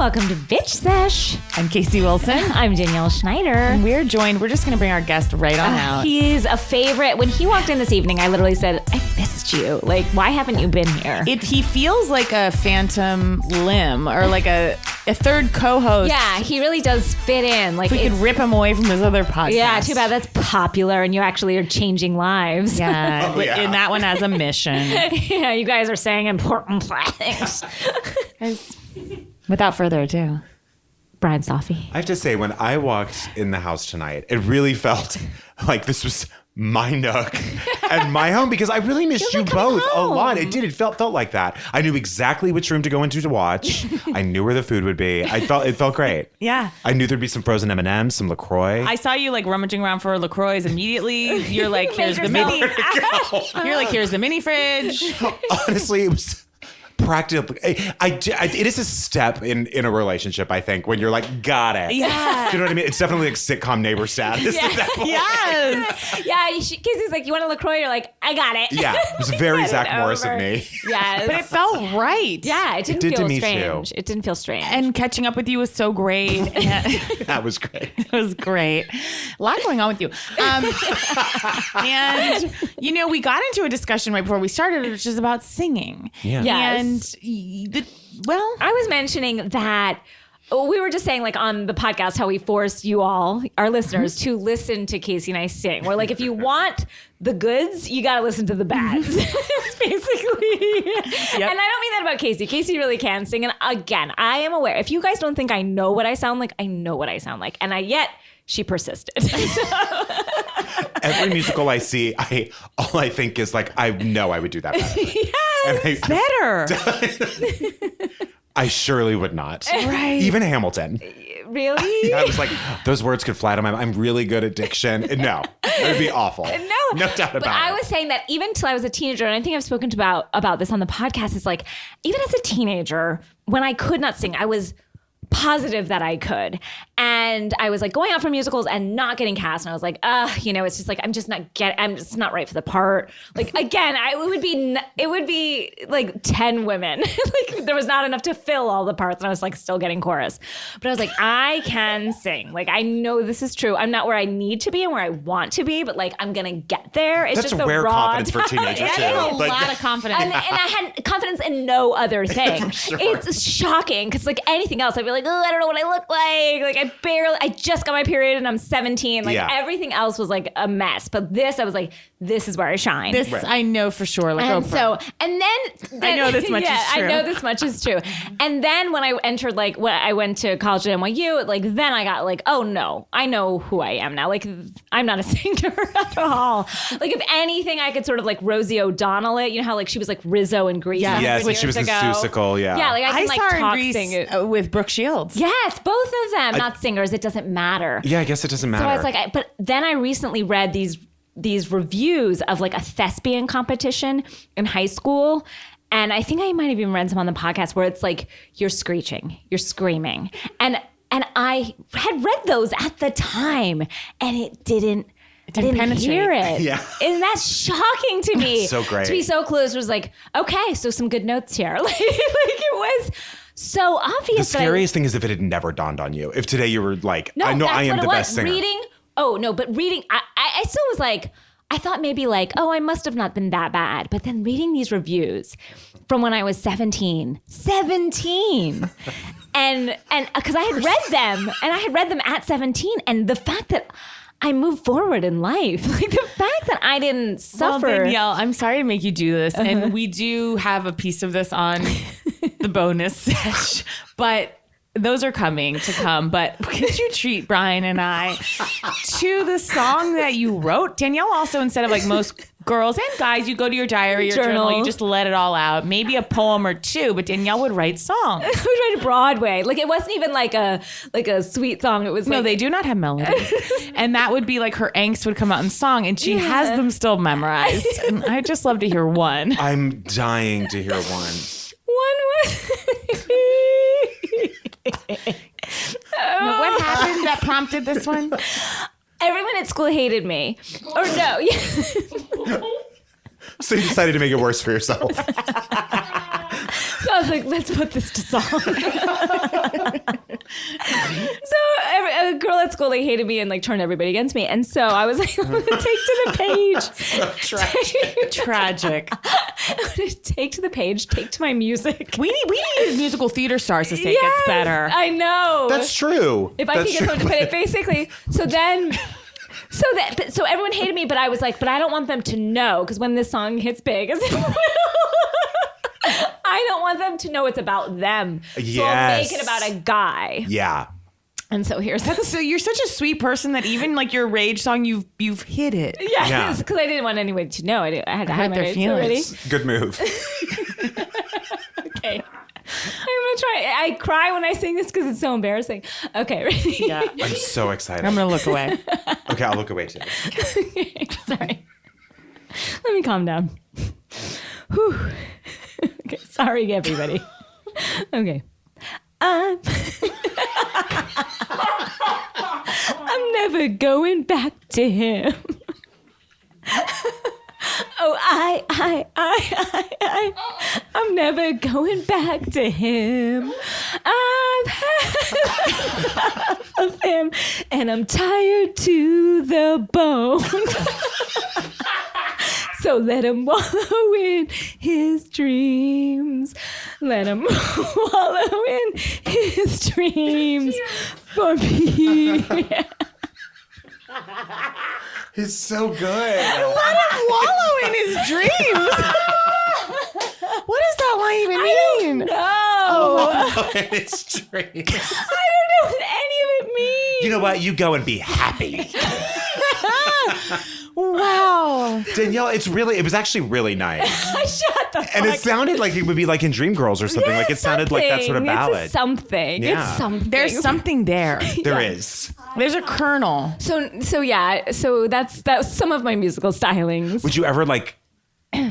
welcome to Bitch Sesh. I'm Casey Wilson. I'm Danielle Schneider. And we're just going to bring our guest right on out. He's a favorite. When he walked in this evening, I literally said, I missed you. Like, why haven't you been here? He feels like a phantom limb or like a third co-host. Yeah, he really does fit in. Like, we could rip him away from his other podcast. Yeah, too bad that's popular and you actually are changing lives. Yeah, and that one has a mission. Yeah, you guys are saying important things. Without further ado, Bryan Safi. I have to say, when I walked in the house tonight, it really felt like this was my nook and my home, because I really missed you both a lot. It did. It felt like that. I knew exactly which room to go into to watch. I knew where the food would be. It felt great. Yeah. I knew there'd be some frozen M&Ms, some LaCroix. I saw you like rummaging around for LaCroix immediately. You're like, here's the mini. You're like, here's the mini fridge. Honestly, it was practically, it is a step in a relationship, I think, when you're like, got it. Yeah. Do you know what I mean? It's definitely like sitcom neighbor status. Yeah. At that point. Yes. Yeah, Casey's like, you want a LaCroix? You're like, I got it. Yeah, it was very Zach Morris of me. Yes. But it felt right. Yeah, it didn't did feel to me strange. too. It didn't feel strange. And catching up with you was so great. That was great. It was great. A lot going on with you. And, we got into a discussion right before we started, which is about singing. Yeah. Yes. And, I was mentioning that we were just saying, like, on the podcast, how we forced you all, our listeners, to listen to Casey and I sing. We're like, if you want the goods, you got to listen to the bads. Basically. Yep. And I don't mean that about Casey. Casey really can sing. And again, I am aware. If you guys don't think I know what I sound like, I know what I sound like. And yet she persisted. Every musical I see, all I think is like, I know I would do that better. Yes, better. I surely would not. Right. Even Hamilton. Really? I was like, those words could fly to my mind. I'm really good at diction. No, it would be awful. No doubt about it. But I was saying that even till I was a teenager, and I think I've spoken about this on the podcast, is like, even as a teenager, when I could not sing, I was positive that I could. And I was like going out for musicals and not getting cast. And I was like, it's just like, I'm just not right for the part. Like, again, it would be like 10 women. Like, there was not enough to fill all the parts. And I was like still getting chorus. But I was like, I can sing. Like, I know this is true. I'm not where I need to be and where I want to be, but like, I'm going to get there. It's That's just rare confidence for a teenager too. That's a lot of confidence. And I had confidence in no other thing. Sure. It's shocking because like anything else, I'd be like, oh, I don't know what I look like. Like, I just got my period and I'm 17. Like, everything else was like a mess. But this, I was like, this is where I shine. This I know for sure. Like, and then I know this much is true. I know this much is true. And then when I entered, like, when I went to college at NYU, like, then I got like, oh no, I know who I am now. Like, I'm not a singer at all. Like, if anything, I could sort of like Rosie O'Donnell it. You know how like she was like Rizzo in Grease. Yes, when she was in Seussical. Yeah. Yeah, like I can saw her talk in Grease sing with Brooke Shields. Yes, both of them. Not singers. It doesn't matter. Yeah, I guess it doesn't matter. So I was like, but then I recently read these reviews of like a thespian competition in high school. And I think I might have even read some on the podcast where it's like, you're screeching, you're screaming. And I had read those at the time and I didn't hear it. Yeah. Isn't that shocking to me? So great. To be so close was like, okay, so some good notes here. Like it was so obvious. The scariest thing is if it had never dawned on you. If today you were like, no, I know I am the best singer. Reading, I still was like, I thought maybe like, oh, I must have not been that bad. But then reading these reviews from when I was 17, and because I had read them, and I had read them at 17, and the fact that I moved forward in life, like the fact that I didn't suffer. Well, Danielle, I'm sorry to make you do this, and we do have a piece of this on the bonus sesh, but those are coming to come. But could you treat Bryan and I to the song that you wrote? Danielle also, instead of like most girls and guys, you go to your diary or journal, you just let it all out. Maybe a poem or two, but Danielle would write songs. I would write Broadway. Like it wasn't even like a sweet song. It was no, like, they do not have melodies. And that would be like her angst would come out in song, and she has them still memorized. And I'd just love to hear one. I'm dying to hear one. What happened that prompted this one? Everyone at school hated me. Or no. So you decided to make it worse for yourself. So I was like, let's put this to song. So a girl at school, they hated me and like turned everybody against me. And so I was like, I'm going to take to the page. So tragic. Tragic. I'm going to take to the page, take to my music. We need musical theater stars to say it gets better. I know. That's true. If I That's could get someone to put it, basically. So everyone hated me, but I was like, but I don't want them to know, because when this song hits big, as it will, I don't want them to know it's about them. So I'll make it about a guy. Yeah. And so here's So you're such a sweet person that even like your rage song, you've hit it. yes, because I didn't want anyone to know. I had to hide my their rage feelings. already. Good move. Okay. I'm gonna try. I cry when I sing this because it's so embarrassing. Okay, ready? Yeah. I'm so excited. I'm gonna look away. Okay, I'll look away too. Sorry. Let me calm down. Whew. Okay, sorry everybody. Okay. I'm never going back to him. Oh, I'm never going back to him. I've had enough of him, and I'm tired to the bone. So let him wallow in his dreams. Let him wallow in his dreams for me. He's so good. Let him wallow in his dreams. What does that line even mean? No. It's dreams. I don't know what any of it means. You know what? You go and be happy. Wow. Danielle, it was actually really nice. Shut the fuck And it sounded like it would be like in Dreamgirls or something. Yeah, Like it sounded like that sort of something. ballad. It's something. Yeah. It's something. There's something there. There is. There's a kernel. So yeah. So that's some of my musical stylings. Would you ever like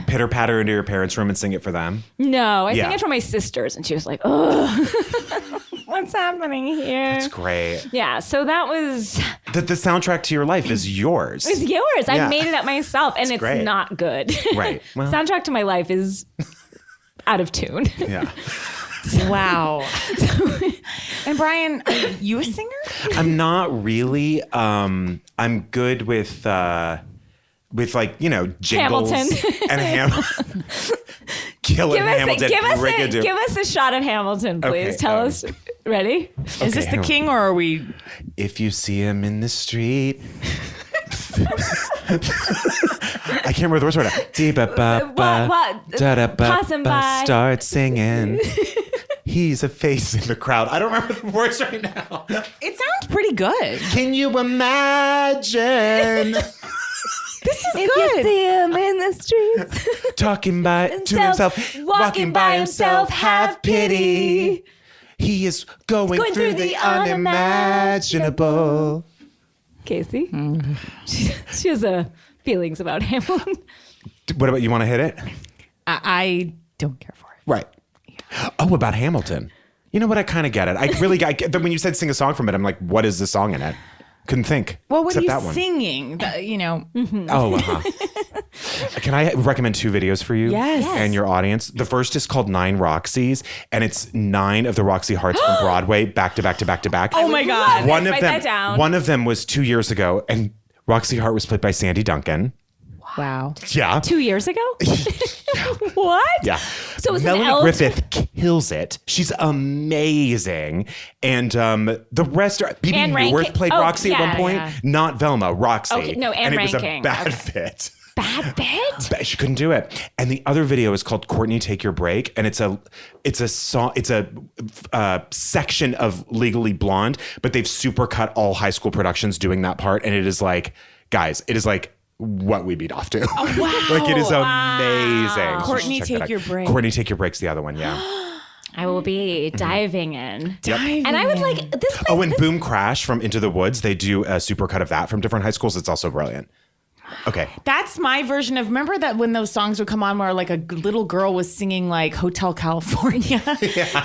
pitter patter into your parents' room and sing it for them? No, I Yeah. sang it for my sisters, and she was like, "Ugh, what's happening here?" It's great. Yeah. So that was The soundtrack to your life is yours. it's yours. Yeah. I made it up myself, and it's great. not good. Right. Well. Soundtrack to my life is out of tune. Yeah. Wow. And Bryan, are you a singer? I'm not really. I'm good with like, you know, jingles Hamilton. and Hamilton. Kill it, Hamilton. Give us a shot of Hamilton, please. Okay, Tell us. Ready? Is this the hang on. king or are we? If you see him in the street. I can't remember the words right now. Passing by. Start singing. He's a face in the crowd. I don't remember the words right now. It sounds pretty good. Can you imagine This is If good. you see him in the streets, talking to himself, walking by himself, have pity. He is going through the unimaginable. Casey, she has feelings about Hamilton. What about you? Want to hit it? I don't care for it. Right. Oh, about Hamilton. You know what? I kind of get it. I get when you said sing a song from it, I'm like, what is the song in it? Couldn't think. Well, what are except you that one. singing? You know. Oh, Can I recommend 2 videos for you? Yes. And your audience? The first is called 9 Roxys, and it's 9 of the Roxy Hearts from Broadway back to back to back to back. Oh my God. One of Write them. that down. One of them was 2 years ago, and Roxy Hart was played by Sandy Duncan. Wow. Yeah. 2 years ago? What? Yeah. So it was Melanie an L- Griffith kills it. She's amazing. And the rest are BB Anne Newirth Rankin. played Oh, Roxy at yeah, one point. yeah. Not Velma, Roxy. Okay, no, Anne and it was a Rankin. bad Okay. fit. Bad bit? She couldn't do it. And the other video is called "Courtney, Take Your Break," and it's a song. It's a section of Legally Blonde, but they've supercut all high school productions doing that part, and it is like, guys, it is like what we beat off to. Oh, wow. Like it is amazing. So Courtney, check that Take out. Your Break. Courtney, Take Your Break's the other one. Yeah. I will be diving in. Diving And I would in. like this. Oh, and Boom Crash from Into the Woods, they do a supercut of that from different high schools. It's also brilliant. Okay. That's my version of, remember that when those songs would come on where like a little girl was singing like Hotel California,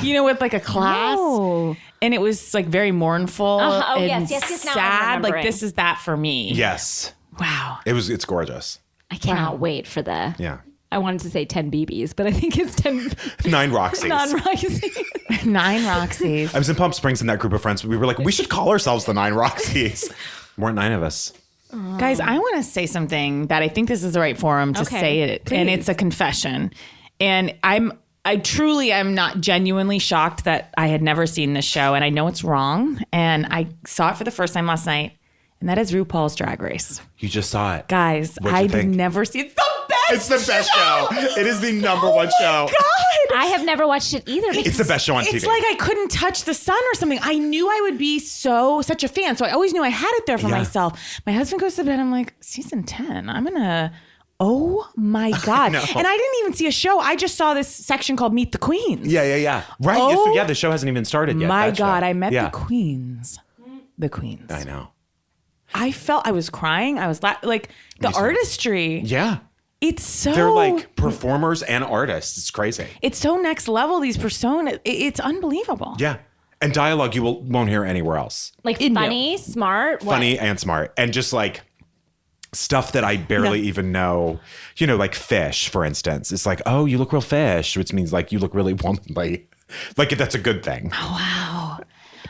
you know, with like a class. No. And it was like very mournful Uh-huh. Oh, and yes, now I'm sad. Like remembering. this is that for me. Yes. Wow. It's gorgeous. I cannot wait for the Yeah. I wanted to say 10 BBs, but I think it's 10 9 Roxys. non-Roxy. 9 Roxys. I was in Palm Springs in that group of friends. We were like, we should call ourselves the 9 Roxys. Weren't 9 of us. Guys, I want to say something that I think this is the right forum to say it. Please. And it's a confession. And I truly am not genuinely shocked that I had never seen this show. And I know it's wrong. And I saw it for the first time last night. And that is RuPaul's Drag Race. You just saw it. Guys, What'd you I've think? never seen it. It's the best It's the best show. It is the number one show. God. I have never watched it either. It's the best show on TV. It's like I couldn't touch the sun or something. I knew I would be such a fan. So I always knew I had it there for myself. My husband goes to bed. I'm like, season 10. I'm going to, oh my God. No. And I didn't even see a show. I just saw this section called Meet the Queens. Yeah. Right. Oh, The show hasn't even started yet. My that show. God. I met the Queens. The Queens. I know. I felt I was crying. I was like the artistry. Yeah. It's so. They're like performers and artists. It's crazy. It's so next level. These personas. It's unbelievable. Yeah. And dialogue you won't hear anywhere else. Like funny, smart. Funny and smart. And just like stuff that I barely even know. You know, like fish, for instance. It's like, oh, you look real fish, which means like you look really womanly. Like that's a good thing. Oh, wow.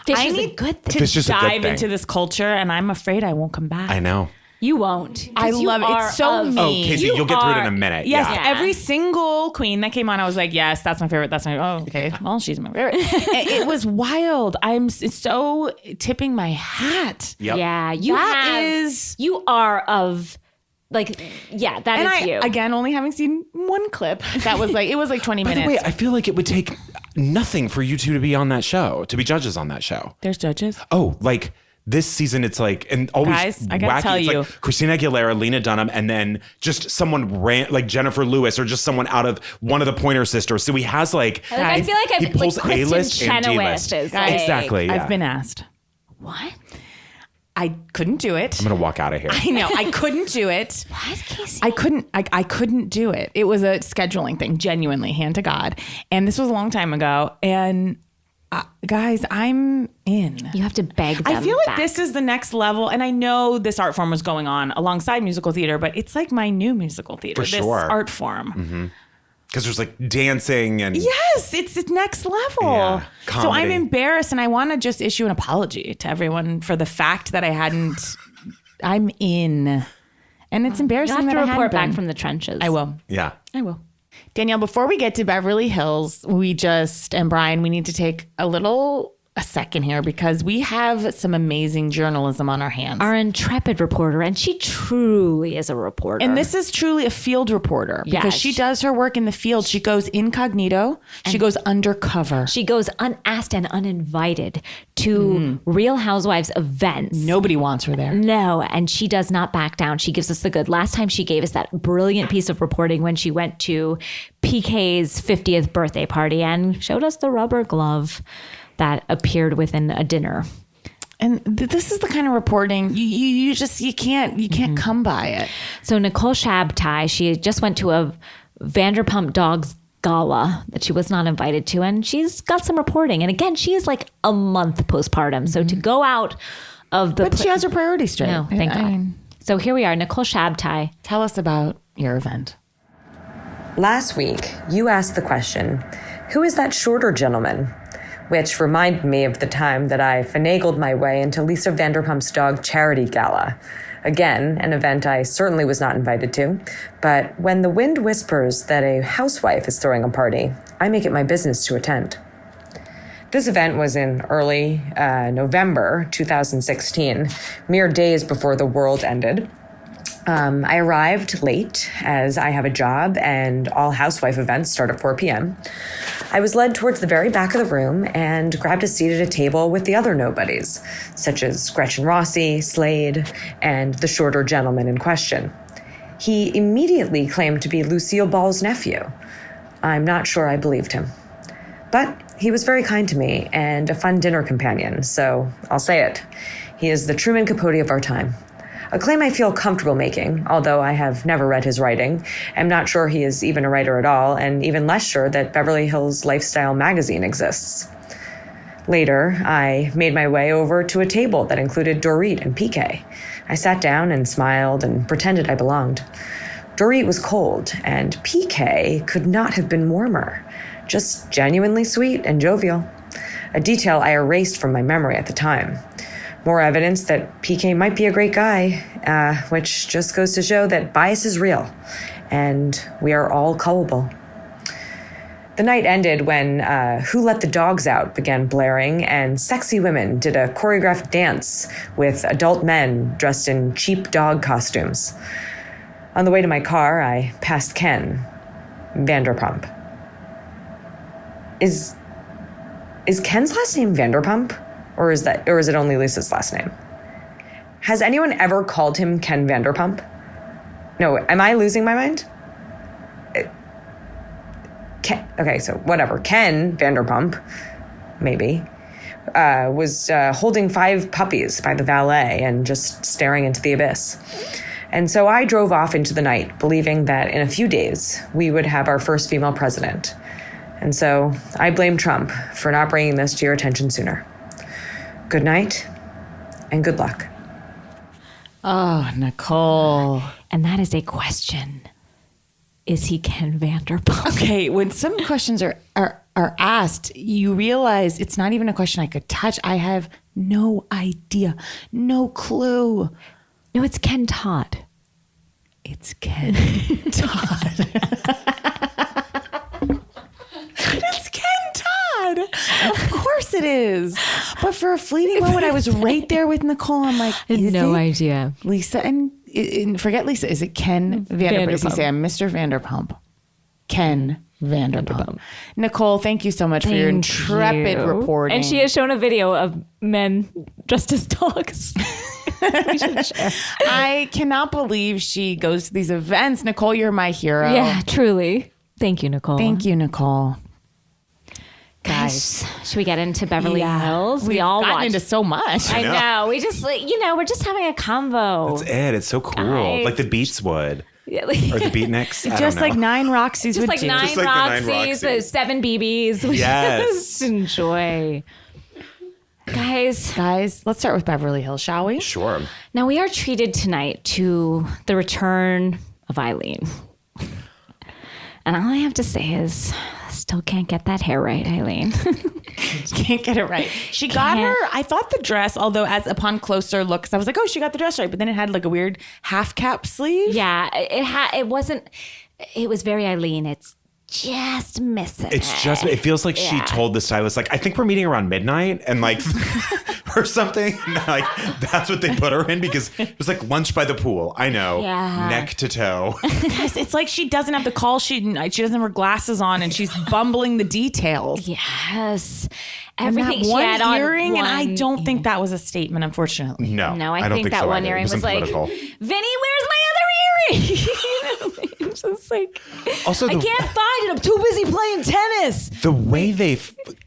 Fish I is a need good thing. to Fish is a good dive thing. into this culture, and I'm afraid I won't come back. I know. You won't. I 'Cause you love it. are It's so of- mean. Oh, Casey, you'll get through it in a are- minute. Yes, Yeah. every single queen that came on, I was like, yes, that's my favorite. That's my, oh, okay. Well, she's my favorite. It was wild. I'm so tipping my hat. Yep. Yeah, you are of like, yeah, that And is I, you. again, only having seen one clip, that was like, it was like 20 By minutes. the way, I feel like it would take nothing for you two to be on that show, to be judges on that show. There's judges. Oh, like this season, it's like, and always Guys, I gotta wacky. tell It's you. like Christina Aguilera, Lena Dunham, and then just someone like Jennifer Lewis or just someone out of one of the Pointer Sisters. So he has like, I feel like he I've pulls like Kristen A-list and Chenoweth D-list. is like, Exactly. Yeah. I've been asked. What? I couldn't do it. I'm gonna walk out of here. I know. I couldn't do it. What, Casey? I couldn't do it. It was a scheduling thing, genuinely, hand to God. And this was a long time ago. And guys, I'm in. You have to beg them I feel like back. this is the next level. And I know this art form was going on alongside musical theater, but it's like my new musical theater, For this sure. art form. Because there's like dancing and Yes, it's next level. Yeah, so I'm comedy. embarrassed, and I want to just issue an apology to everyone for the fact that I'm in. And it's You embarrassing have to that I hadn't report back been. from the trenches. I will. yeah. I will. Danielle, before we get to Beverly Hills, and Bryan, we need to take a second here because we have some amazing journalism on our hands. Our intrepid reporter, and she truly is a reporter. And this is truly a field reporter because Yes. she does her work in the field. She goes incognito. She goes undercover. She goes unasked and uninvited to Real Housewives events. Nobody wants her there. No, and she does not back down. She gives us the good. Last time she gave us that brilliant piece of reporting when she went to PK's 50th birthday party and showed us the rubber glove that appeared within a dinner. And this is the kind of reporting you can't come by it. So Nicole Shabtai, she just went to a Vanderpump Dogs gala that she was not invited to, and she's got some reporting. And again, she is like a month postpartum. So to go out of the... But she has her priorities straight. No, thank God. So here we are, Nicole Shabtai. Tell us about your event. Last week, you asked the question, who is that shorter gentleman? Which reminded me of the time that I finagled my way into Lisa Vanderpump's dog charity gala. Again, an event I certainly was not invited to. But when the wind whispers that a housewife is throwing a party, I make it my business to attend. This event was in early November 2016, mere days before the world ended. I arrived late as I have a job and all housewife events start at 4 p.m. I was led towards the very back of the room and grabbed a seat at a table with the other nobodies, such as Gretchen Rossi, Slade, and the shorter gentleman in question. He immediately claimed to be Lucille Ball's nephew. I'm not sure I believed him. But he was very kind to me and a fun dinner companion, so I'll say it. He is the Truman Capote of our time. A claim I feel comfortable making, although I have never read his writing, am not sure he is even a writer at all, and even less sure that Beverly Hills Lifestyle magazine exists. Later, I made my way over to a table that included Dorit and PK. I sat down and smiled and pretended I belonged. Dorit was cold, and PK could not have been warmer. Just genuinely sweet and jovial. A detail I erased from my memory at the time. More evidence that PK might be a great guy, which just goes to show that bias is real, and we are all culpable. The night ended when Who Let the Dogs Out began blaring, and sexy women did a choreographed dance with adult men dressed in cheap dog costumes. On the way to my car, I passed Ken Vanderpump. Is Ken's last name Vanderpump? Or is it only Lisa's last name? Has anyone ever called him Ken Vanderpump? No, am I losing my mind? Okay, so whatever. Ken Vanderpump, maybe, was holding 5 puppies by the valet and just staring into the abyss. And so I drove off into the night, believing that in a few days we would have our first female president. And so I blame Trump for not bringing this to your attention sooner. Good night, and good luck. Oh, Nicole. And that is a question. Is he Ken Vanderpump? Okay, when some questions are asked, you realize it's not even a question I could touch. I have no idea, no clue. No, it's Ken Todd. It's Ken Todd. It's Ken Todd. Of course it is. But for a fleeting moment, I was right there with Nicole. I'm like, No idea. Lisa and forget Lisa. Is it Ken Vanderpump? Does he say I'm Mr. Vanderpump? Ken Vanderpump. Nicole, thank you so much for your intrepid reporting. And she has shown a video of men dressed as dogs. We should share. I cannot believe she goes to these events. Nicole, you're my hero. Yeah, truly. Thank you, Nicole. Thank you, Nicole. Guys, should we get into Beverly Hills? We've all gotten watched. into so much. I know. We just, we're just having a convo. That's it. It's so cool. Guys. Like the Beats would. Yeah, Or the Beatniks. I Just don't like know. 9 Roxy's just would like do. 9 Just like the 9 Roxy's, Roxys. 7 BBs. We Yes. just enjoy. Guys, Let's start with Beverly Hills, shall we? Sure. now we are treated tonight to the return of Eileen. And all I have to say is, still can't get that hair right, Eileen. Can't get it right. She got her, I thought the dress, although as upon closer looks, I was like, oh, she got the dress right. But then it had like a weird half cap sleeve. Yeah, it was very Eileen. It's just missing. It feels like she told the stylist, like, I think we're meeting around midnight and like, or something. And like, that's what they put her in because it was like lunch by the pool. I know. Yeah. Neck to toe. Yes, it's like she doesn't have the call sheet and she doesn't have her glasses on and she's bumbling the details. Yes. And Everything that she one had on earring, and I one- don't think that was a statement, unfortunately. No. No, I don't think that so one either. earring It was like, political. Vinny, where's my other earring? It's just like, Also, I can't find it. I'm too busy playing tennis. the way they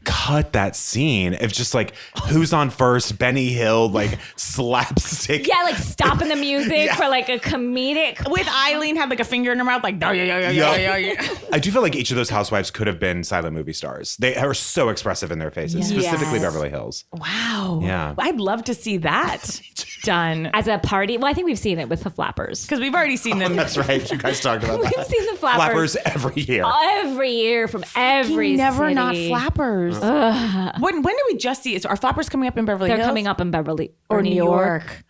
cut that scene of just like who's on first, Benny Hill, like slapstick. Yeah, like stopping the music for like a comedic. With Eileen had like a finger in her mouth, like, yeah. I do feel like each of those housewives could have been silent movie stars. They are so expressive in their faces, specifically Yes. Beverly Hills. Wow. Yeah. I'd love to see that done. As a party. Well, I think we've seen it with the Flappers. Because we've already seen them. That's right. You guys talked about that. We've seen the Flappers. Flappers every year. Every year from every Never city. not flappers. When did we just see it? Are flappers coming up in Beverly They're Hills? coming up in Beverly Or New York.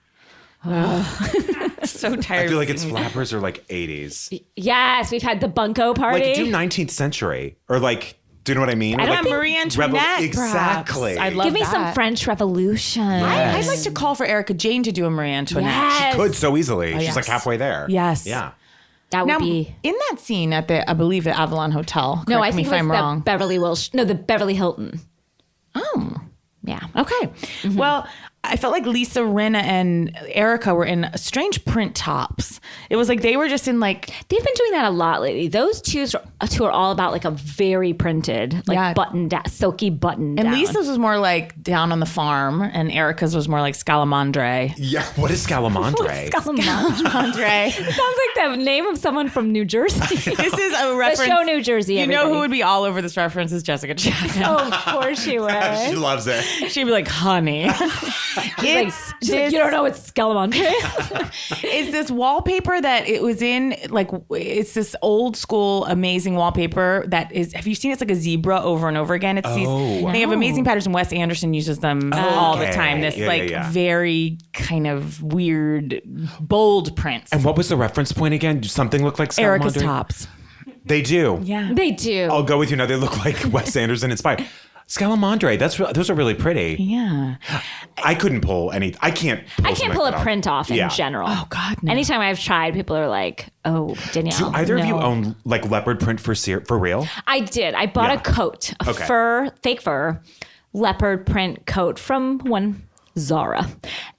So tired. I feel like of it's seeing that. flappers or like 80s. Yes, we've had the Bunko party. Like do 19th century or like, do you know what I mean? I Or don't like think- Marie Antoinette. Exactly. Perhaps. I'd love Give me that. some French Revolution. I'd like to call for Erika Jayne to do a Marie Antoinette. Yes. Could so easily. She's yes. like halfway there. Yes. Yeah. That would Now, be. in that scene at the, I believe, the Avalon Hotel. No, I correct me think if it was I'm the wrong. the Beverly Hilton. Oh. Yeah. Okay. Well, I felt like Lisa, Rinna, and Erica were in strange print tops. It was like they were just in like... They've been doing that a lot lately. Those two are all about like a very printed, like Yeah. button down, silky button And down. Lisa's was more like down on the farm, and Erica's was more like Scalamandre. Yeah. What is Scalamandre? Andre. Sounds like the name of someone from New Jersey. This is a the reference. show New Jersey. You know everybody. who would be all over this reference is Jessica Chastain. Oh, of course she would. She loves it. She'd be like, honey. She's like, you don't know it's Scalamandre? It's this wallpaper that it was in, like, it's this old school amazing wallpaper that is, have you seen it? It's like a zebra over and over again. It's they have amazing patterns, and Wes Anderson uses them all the time. This very kind of weird, bold prints. And what was the reference point again? Something looked like Scalamandre? Erika's tops. They do. Yeah. They do. I'll go with you now. They look like Wes Anderson inspired. Scalamandre, those are really pretty. Yeah. I couldn't pull any. I can't pull a print off in general. Oh, God, no. Anytime I've tried, people are like, oh, Danielle. Do either of you own like leopard print for real? I did. I bought a coat, a fake fur, leopard print coat from one Zara.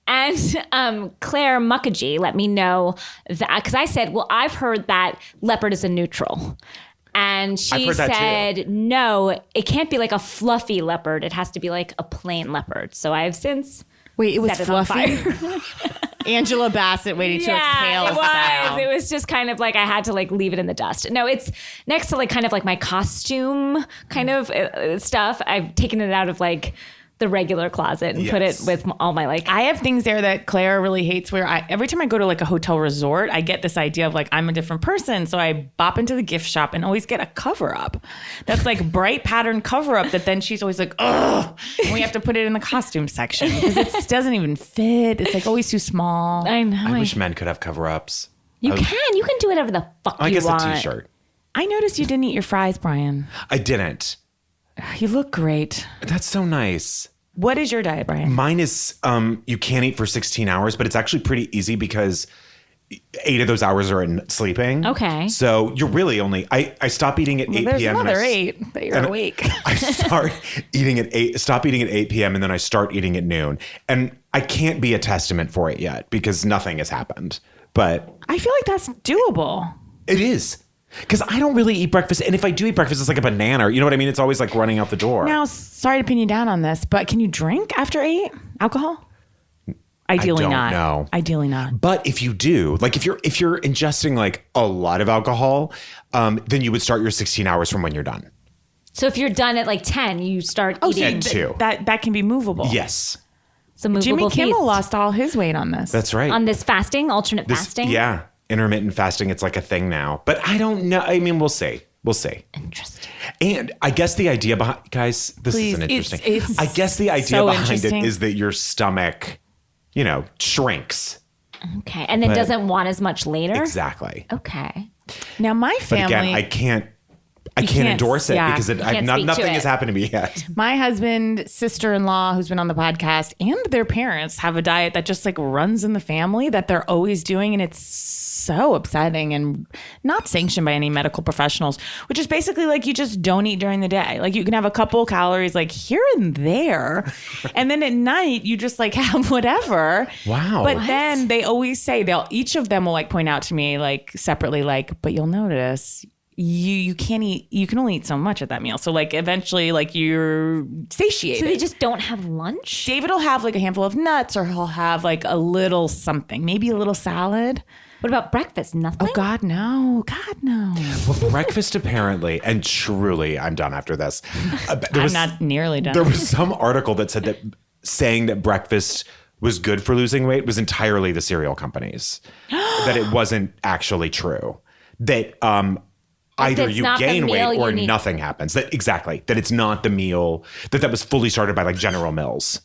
And Claire Mukherjee let me know that, because I said, well, I've heard that leopard is a neutral. And she said, no, it can't be like a fluffy leopard. It has to be like a plain leopard. So I've since Wait, it was set it fluffy? on fire. Angela Bassett waiting to exhale. It was. It was just kind of like I had to like leave it in the dust. No, it's next to like kind of like my costume kind of stuff. I've taken it out of like the regular closet and put it with all my like. I have things there that Claire really hates where every time I go to like a hotel resort, I get this idea of like I'm a different person. So I bop into the gift shop and always get a cover up. That's like bright pattern cover up that then she's always like, ugh. And we have to put it in the costume section because it doesn't even fit. It's like always too small. I know. I wish men could have cover-ups. You can do whatever the fuck you want. I guess a t-shirt. I noticed you didn't eat your fries, Bryan. I didn't. You look great. That's so nice. What is your diet, Bryan? Mine is you can't eat for 16 hours, but it's actually pretty easy because 8 of those hours are in sleeping. Okay. So you're really only I stop eating at 8 There's p.m. another 8 that you're awake. I stop eating at 8 p.m. and then I start eating at noon. And I can't be a testament for it yet because nothing has happened. But I feel like that's doable. it is. Because I don't really eat breakfast. And if I do eat breakfast, it's like a banana. You know what I mean? It's always like running out the door. Now, sorry to pin you down on this, but can you drink after 8? Alcohol? Ideally I don't not. know. Ideally not. But if you do, like if you're ingesting like a lot of alcohol, then you would start your 16 hours from when you're done. So if you're done at like 10, you start eating. At 2. That can be movable. Yes. It's a movable Jimmy Kimmel feast. lost all his weight on this. That's right. On this fasting, alternate fasting. Yeah. Intermittent fasting. It's like a thing now. But I don't know. I mean, we'll see. We'll see. Interesting. And I guess the idea behind, guys, this Please, isn't interesting. it's I guess the idea so behind it interesting. is that your stomach, shrinks. Okay. And then But- doesn't want as much later? Exactly. Okay. Now, my But family... again, I can't can't- endorse it yeah. because can't speak to nothing it. has happened to me yet. My husband, sister-in-law, who's been on the podcast, and their parents have a diet that just like runs in the family that they're always doing. And it's so upsetting and not sanctioned by any medical professionals, which is basically like you just don't eat during the day. Like you can have a couple calories like here and there. And then at night you just like have whatever. Wow. But then they always say each of them will like point out to me like separately, like, but you'll notice you can't eat, you can only eat so much at that meal. So like eventually like you're satiated. So they just don't have lunch? David will have like a handful of nuts or he'll have like a little something, maybe a little salad. What about breakfast? Nothing? Oh God, no. God, no. Well, breakfast apparently, and truly, I'm done after this. I'm not nearly done. There was some article that said that saying that breakfast was good for losing weight was entirely the cereal companies. That it wasn't actually true. That either it's you not the gain meal weight or you need. nothing happens. That it's not the meal that was fully started by like General Mills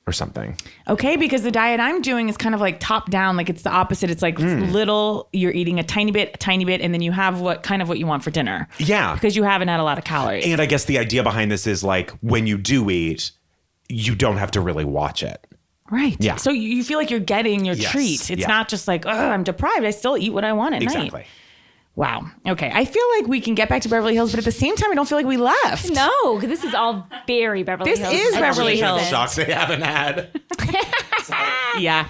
or something. Okay, because the diet I'm doing is kind of like top down, like it's the opposite. It's like little, you're eating a tiny bit, and then you have what you want for dinner. Yeah. Because you haven't had a lot of calories. And I guess the idea behind this is like when you do eat, you don't have to really watch it. Right. Yeah. So you feel like you're getting your Yes. treat. It's Yeah. not just like, oh, I'm deprived. I still eat what I want at night. Exactly. Wow. Okay. I feel like we can get back to Beverly Hills, but at the same time, I don't feel like we left. No, this is all very Beverly This Hills. is Beverly Hills. Shocks they haven't had. Yeah.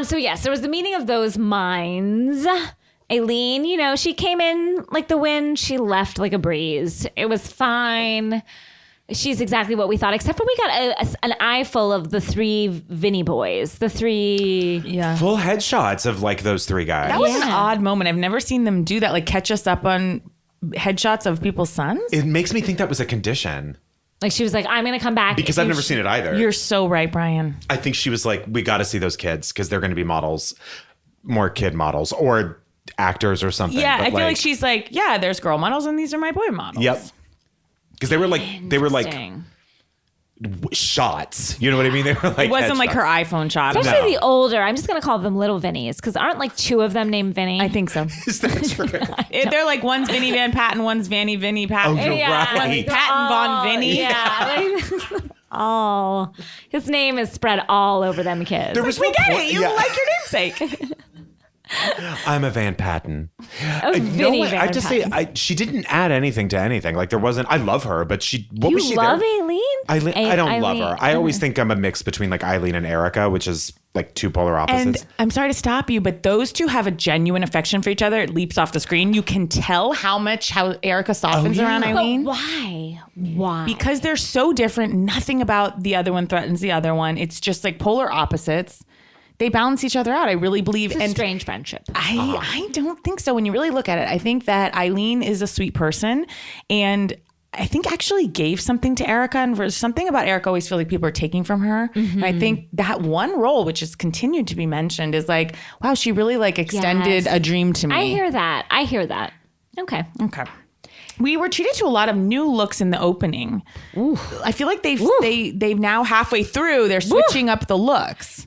So yes, there was the meeting of those minds. Eileen, she came in like the wind. She left like a breeze. It was fine. She's exactly what we thought, except for we got an eye full of the 3 Vinny boys. The 3... Yeah. Full headshots of like those 3 guys. That was an Yeah. odd moment. I've never seen them do that, like catch us up on headshots of people's sons. It makes me think that was a condition. Like she was like, I'm going to come back. Because I've never seen it either. You're so right, Bryan. I think she was like, we got to see those kids because they're going to be models, more kid models or actors or something. Yeah, But I feel like she's like, yeah, there's girl models and these are my boy models. Yep. Because they were like Interesting. shots. You know what I mean? They were like It wasn't like her headshots. iPhone shot. Especially the older. I'm just going to call them little Vinnies because aren't like two of them named Vinny? I think so. Is that true? They're like one's Vinny Van Patten, one's Vinny Patten. Oh, you're right. One's Patton Von Vinny. Yeah. All his name is spread all over them kids. There was We no get point- it. You yeah. like your namesake. I'm a Van Patten. Vinny I have to say, she didn't add anything to anything. Like there wasn't. I love her, but what was she love there? Eileen? I don't love Eileen. her. I always think I'm a mix between like Eileen and Erika, which is like two polar opposites. And I'm sorry to stop you, but those two have a genuine affection for each other. It leaps off the screen. You can tell how Erika softens around But Eileen. why? Why? Because they're so different. Nothing about the other one threatens the other one. It's just like polar opposites. They balance each other out. I really believe. It's a strange friendship. I don't think so. When you really look at it, I think that Eileen is a sweet person, and I think actually gave something to Erika, and for something about Erika, I always feel like people are taking from her. And I think that one role, which has continued to be mentioned, is like, wow, she really like extended Yes. a dream to me. I hear that. Okay. Okay. We were treated to a lot of new looks in the opening. Ooh. I feel like they've now halfway through, they're switching up the looks.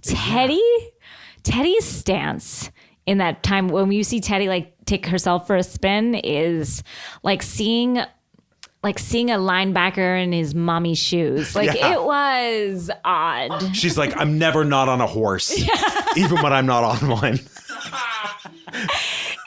Teddy's stance in that time when you see Teddy like take herself for a spin is like seeing a linebacker in his mommy shoes. Like it was odd. She's like, I'm never not on a horse, even when I'm not on one.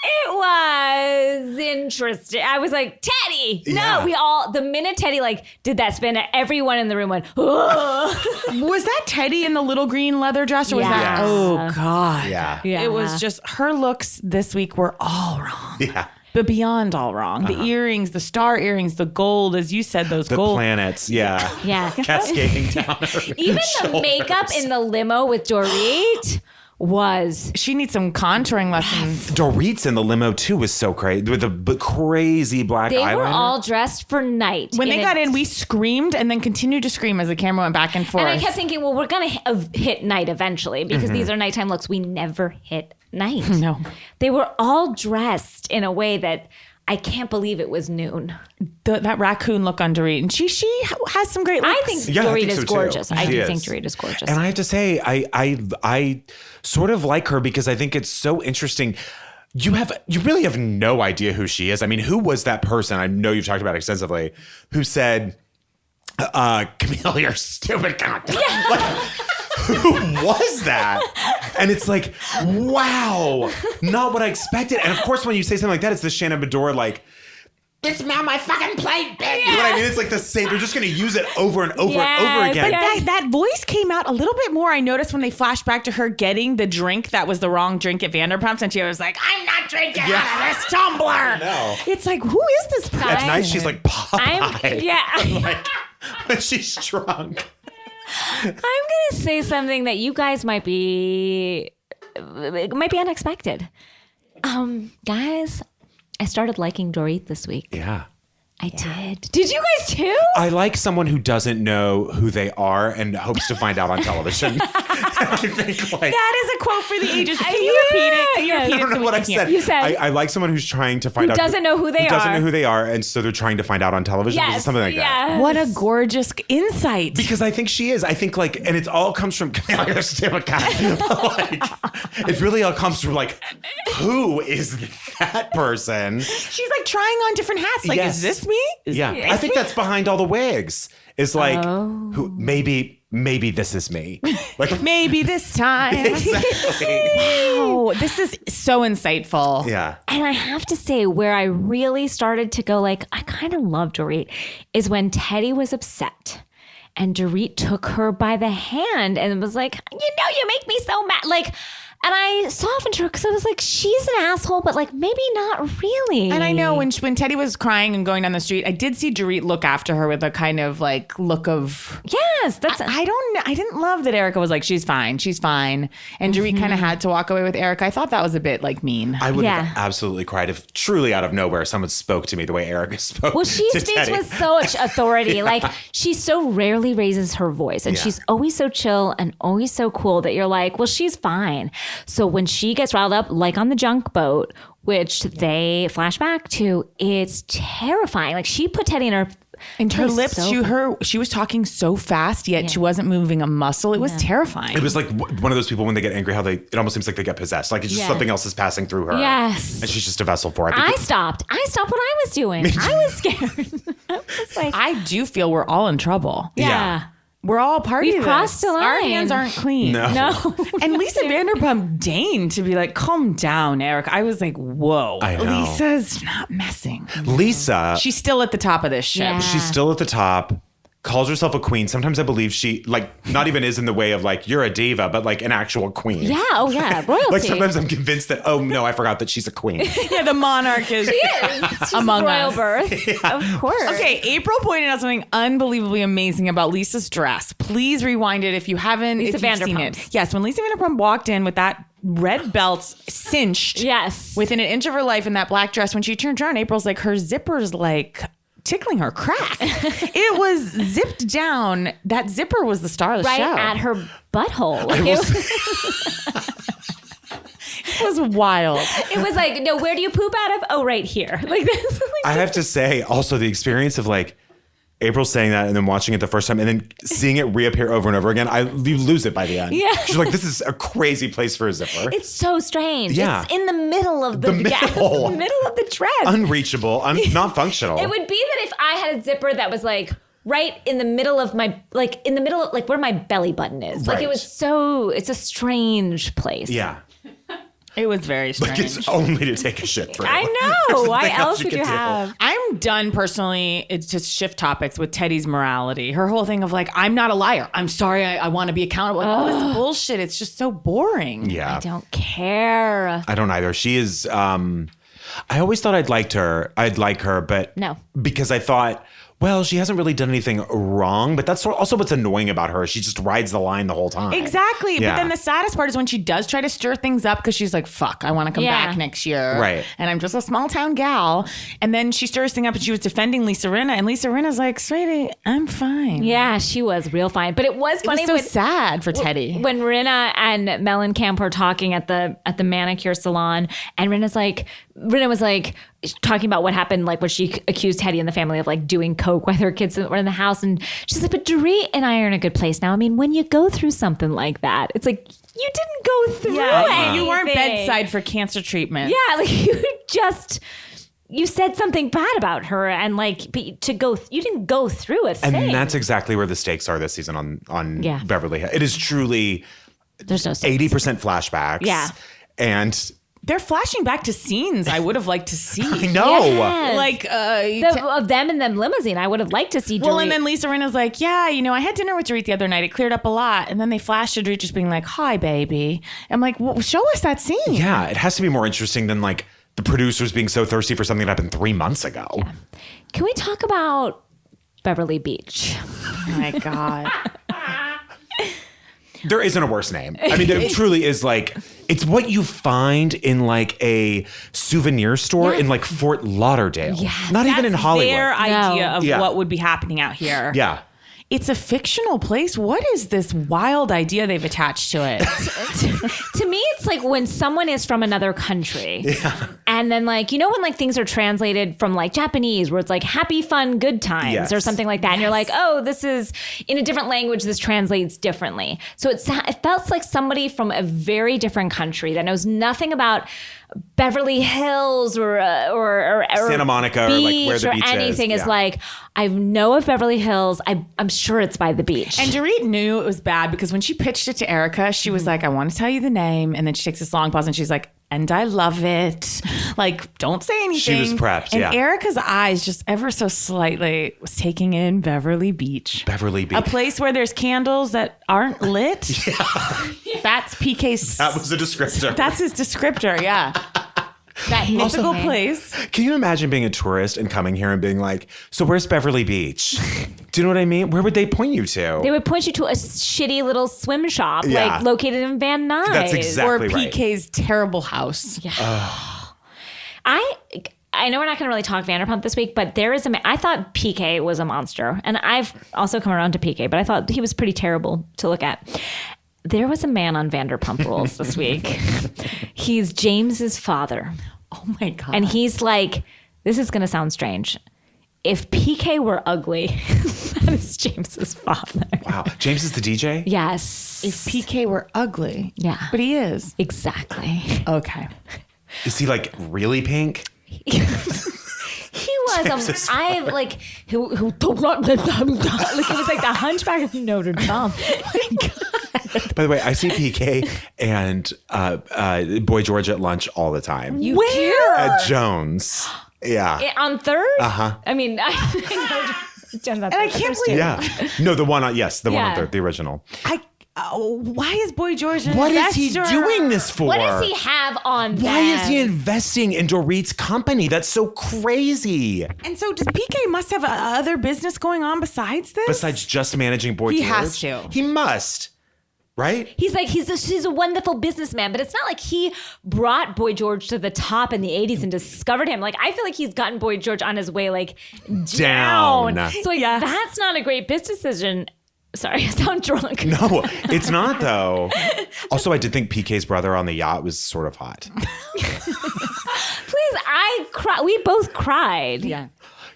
It was interesting. I was like, Teddy! Yeah. No, the minute Teddy like did that spin, everyone in the room went, "Ugh." Was that Teddy in the little green leather dress, or was that? Yes. Oh God! Yeah. It was just her looks this week were all wrong. Yeah. But beyond all wrong. The earrings, the star earrings, the gold, as you said, those The gold. planets. Yeah. Yeah. Cascading down her Even the shoulders. makeup in the limo with Dorit was She needs some contouring lessons. Dorit's in the limo too was so crazy with the crazy black they eyeliner. were all dressed for night. When they got it. in, we screamed and then continued to scream as the camera went back and forth. And I kept thinking, well, we're going to hit night eventually because these are nighttime looks. We never hit night. No. They were all dressed in a way that I can't believe it was noon. That raccoon look on Dorit. And she has some great looks. I think Yeah, I Dorit think is so, too. gorgeous. I She do is. think Dorit is gorgeous. And I have to say, I sort of like her because I think it's so interesting. You really have no idea who she is. I mean, who was that person? I know you've talked about it extensively. Who said, "Camille, you're stupid." Like, who was that? And it's like, wow, not what I expected. And of course, when you say something like that, it's the Shannon Bedore like, "This man my fucking plate, bitch." You know what I mean? It's like the same. They're just going to use it over and over and over again. But that voice came out a little bit more. I noticed when they flashed back to her getting the drink that was the wrong drink at Vanderpump's, and she was like, "I'm not drinking out of this tumbler." No. It's like, who is this person? At night, she's like Popeye. yeah. Like, when she's drunk. I'm going to say something that you guys might be unexpected. Guys, I started liking Dorit this week. Yeah. I did. Did you guys too? I like someone who doesn't know who they are and hopes to find out on television. I think like That is a quote for the ages. Can you repeat it? Can you Yeah. repeat I it? don't know so what we I can hear? said. You said- I like someone who's trying to find out doesn't know who they doesn't are. know who they are, and so they're trying to find out on television. Yes. Something like that. Yes. What a gorgeous insight. Because I think she is. I think like, and it all comes from like, it really all comes from like, who is that person? She's like trying on different hats. Like, Yes. is this me? Yeah, I think that's behind all the wigs. Is like, who maybe this is me. Like Maybe this time. exactly. Wow, this is so insightful. Yeah. And I have to say, where I really started to go, like, I kind of love Dorit, is when Teddy was upset and Dorit took her by the hand and was like, you make me so mad. Like, I softened her because I was like, she's an asshole, but like maybe not really. And I know when Teddy was crying and going down the street, I did see Dorit look after her with a kind of like look of yes, that's I didn't love that Erika was like, she's fine, and Dorit kind of had to walk away with Erika. I thought that was a bit like mean. I would have absolutely cried if truly out of nowhere someone spoke to me the way Erika spoke. Well, she to speaks Teddy. with such authority. Like she so rarely raises her voice, and she's always so chill and always so cool that you're like, well, she's fine. So when she gets riled up, like on the junk boat, which they flash back to, it's terrifying. Like she put Teddy in her lips, she was talking so fast, yet she wasn't moving a muscle. It was terrifying. It was like one of those people when they get angry, how it almost seems like they get possessed. Like it's just something else is passing through her. Yes. And she's just a vessel for it. I stopped what I was doing. I was scared. I was like, I do feel we're all in trouble. yeah. We're all part of We've this. crossed the Our line. hands aren't clean. No. And Lisa Vanderpump deigned to be like, calm down, Eric. I was like, whoa. I know. Lisa's not messing. Lisa, She's still at the top of this ship. Yeah. she's still at the top, calls herself a queen. Sometimes I believe she, like, not even is in the way of, like, you're a diva, but, like, an actual queen. Yeah. Oh, yeah. Royalty. Like, sometimes I'm convinced that, oh, no, I forgot that she's a queen. Yeah, the monarch is She's among royal us. birth. Of course. Okay, April pointed out something unbelievably amazing about Lisa's dress. Please rewind it if you haven't. Lisa if you've seen Vanderpump. it. Yes, when Lisa Vanderpump walked in with that red belt cinched, Yes. within an inch of her life in that black dress, when she turned around, April's like, her zipper's like tickling her crack. It was zipped down. That zipper was the star of the Right show. at her butthole. It was wild. It was like, no, where do you poop out of? Oh, right here. Like this. I have to say, also, the experience of, like, April saying that and then watching it the first time and then seeing it reappear over and over again, you lose it by the end. Yeah. She's like, this is a crazy place for a zipper. It's so strange. Yeah. It's in the middle of the middle. the middle of the dress. Unreachable, not functional. It would be that if I had a zipper that was like right in the middle of my, like in the middle of like where my belly button is. Like Right. it's a strange place. Yeah. It was very strange. Like it's only to take a shit through. I know. Why nothing else else you would can you do. have? I'm done personally. It's just shift topics with Teddy's morality. Her whole thing of like, I'm not a liar. I'm sorry. I want to be accountable. Like, all this bullshit. It's just so boring. Yeah. I don't care. I don't either. She is, I always thought I'd like her, but No. because I thought, well, she hasn't really done anything wrong, but that's also what's annoying about her. She just rides the line the whole time. Exactly. Yeah. But then the saddest part is when she does try to stir things up because she's like, fuck, I want to come Yeah. back next year. Right. And I'm just a small town gal. And then she stirs things up and she was defending Lisa Rinna. And Lisa Rinna's like, sweetie, I'm fine. Yeah, she was real fine. But it was It was funny so sad for Teddy. when Rinna and Mellencamp were talking at the manicure salon, and Rinna was like talking about what happened, like when she accused Teddy and the family of like doing coke while their kids were in the house, and she's like, but Dorit and I are in a good place now. I mean, when you go through something like that, it's like you didn't go through anything. You weren't bedside for cancer treatment. Yeah, like you said something bad about her, and like you didn't go through a thing. And that's exactly where the stakes are this season on Yeah. Beverly Hills. It is truly There's no stakes. 80% flashbacks. Yeah. And They're flashing back to scenes I would have liked to see. I know. Yes. Like, Of them in them limousine, I would have liked to see Dorit. well, and then Lisa Rinna's like, yeah, I had dinner with Dorit the other night. It cleared up a lot. And then they flashed to Dorit just being like, hi, baby. I'm like, well, show us that scene. Yeah, it has to be more interesting than like the producers being so thirsty for something that happened 3 months ago. Can we talk about Beverly Beach? Oh, my God. There isn't a worse name. I mean, it truly is like, it's what you find in like a souvenir store in like Fort Lauderdale. Yes. Not even in Hollywood. Their idea of Yeah. what would be happening out here. Yeah. It's a fictional place. What is this wild idea they've attached to it? To me, it's like when someone is from another country, and then like when like things are translated from like Japanese, where it's like happy, fun, good times Yes. or something like that, and you're like, oh, this is in a different language. This translates differently. So it felt like somebody from a very different country that knows nothing about Beverly Hills or Santa Monica or like where the beach or anything is. is like, I know of Beverly Hills. I'm sure it's by the beach. And Dorit knew it was bad because when she pitched it to Erika, she was like, I want to tell you the name. And then she takes this long pause and she's like, and I love it. Like, don't say anything. She was prepped, and yeah. Erika's eyes just ever so slightly was taking in Beverly Beach. Beverly Beach. A place where there's candles that aren't lit. Yeah. That's PK's. That was a descriptor. That's his descriptor, yeah. That mythical place. Can you imagine being a tourist and coming here and being like, so where's Beverly Beach? Do you know what I mean? Where would they point you to? They would point you to a shitty little swim shop, Yeah. like located in Van Nuys. That's exactly Or right. PK's terrible house. Yeah. I know we're not going to really talk Vanderpump this week, but there is I thought PK was a monster. And I've also come around to PK, but I thought he was pretty terrible to look at. There was a man on Vanderpump Rules this week. He's James's father. Oh my God. And he's like, this is going to sound strange. If PK were ugly, that is James's father. Wow. James is the DJ? Yes. If PK were ugly. Yeah. But he is. Exactly. Okay. Is he like really pink? He was I like who like it was like the Hunchback of Notre Dame. Oh my God. By the way, I see PK and Boy George at lunch all the time. Where? At Jones. Yeah. On Third? Uh-huh. I mean, I know Jen's on And I Third, can't but believe- Yeah. No, the one on, yes, the one on Yeah. third, the original. Why is Boy George an What is he investor? doing this for? what does he have on Why is he them? investing in Dorit's company? That's so crazy. And so does PK must have other business going on besides this? Besides just managing Boy He George. has to. He must. Right? He's like, he's a wonderful businessman, but it's not like he brought Boy George to the top in the 80s and discovered him. Like, I feel like he's gotten Boy George on his way, like, down. Down. So, like, that's not a great business decision. Sorry, I sound drunk. No, it's not though. Also, I did think PK's brother on the yacht was sort of hot. Please, I cry. We both cried. Yeah.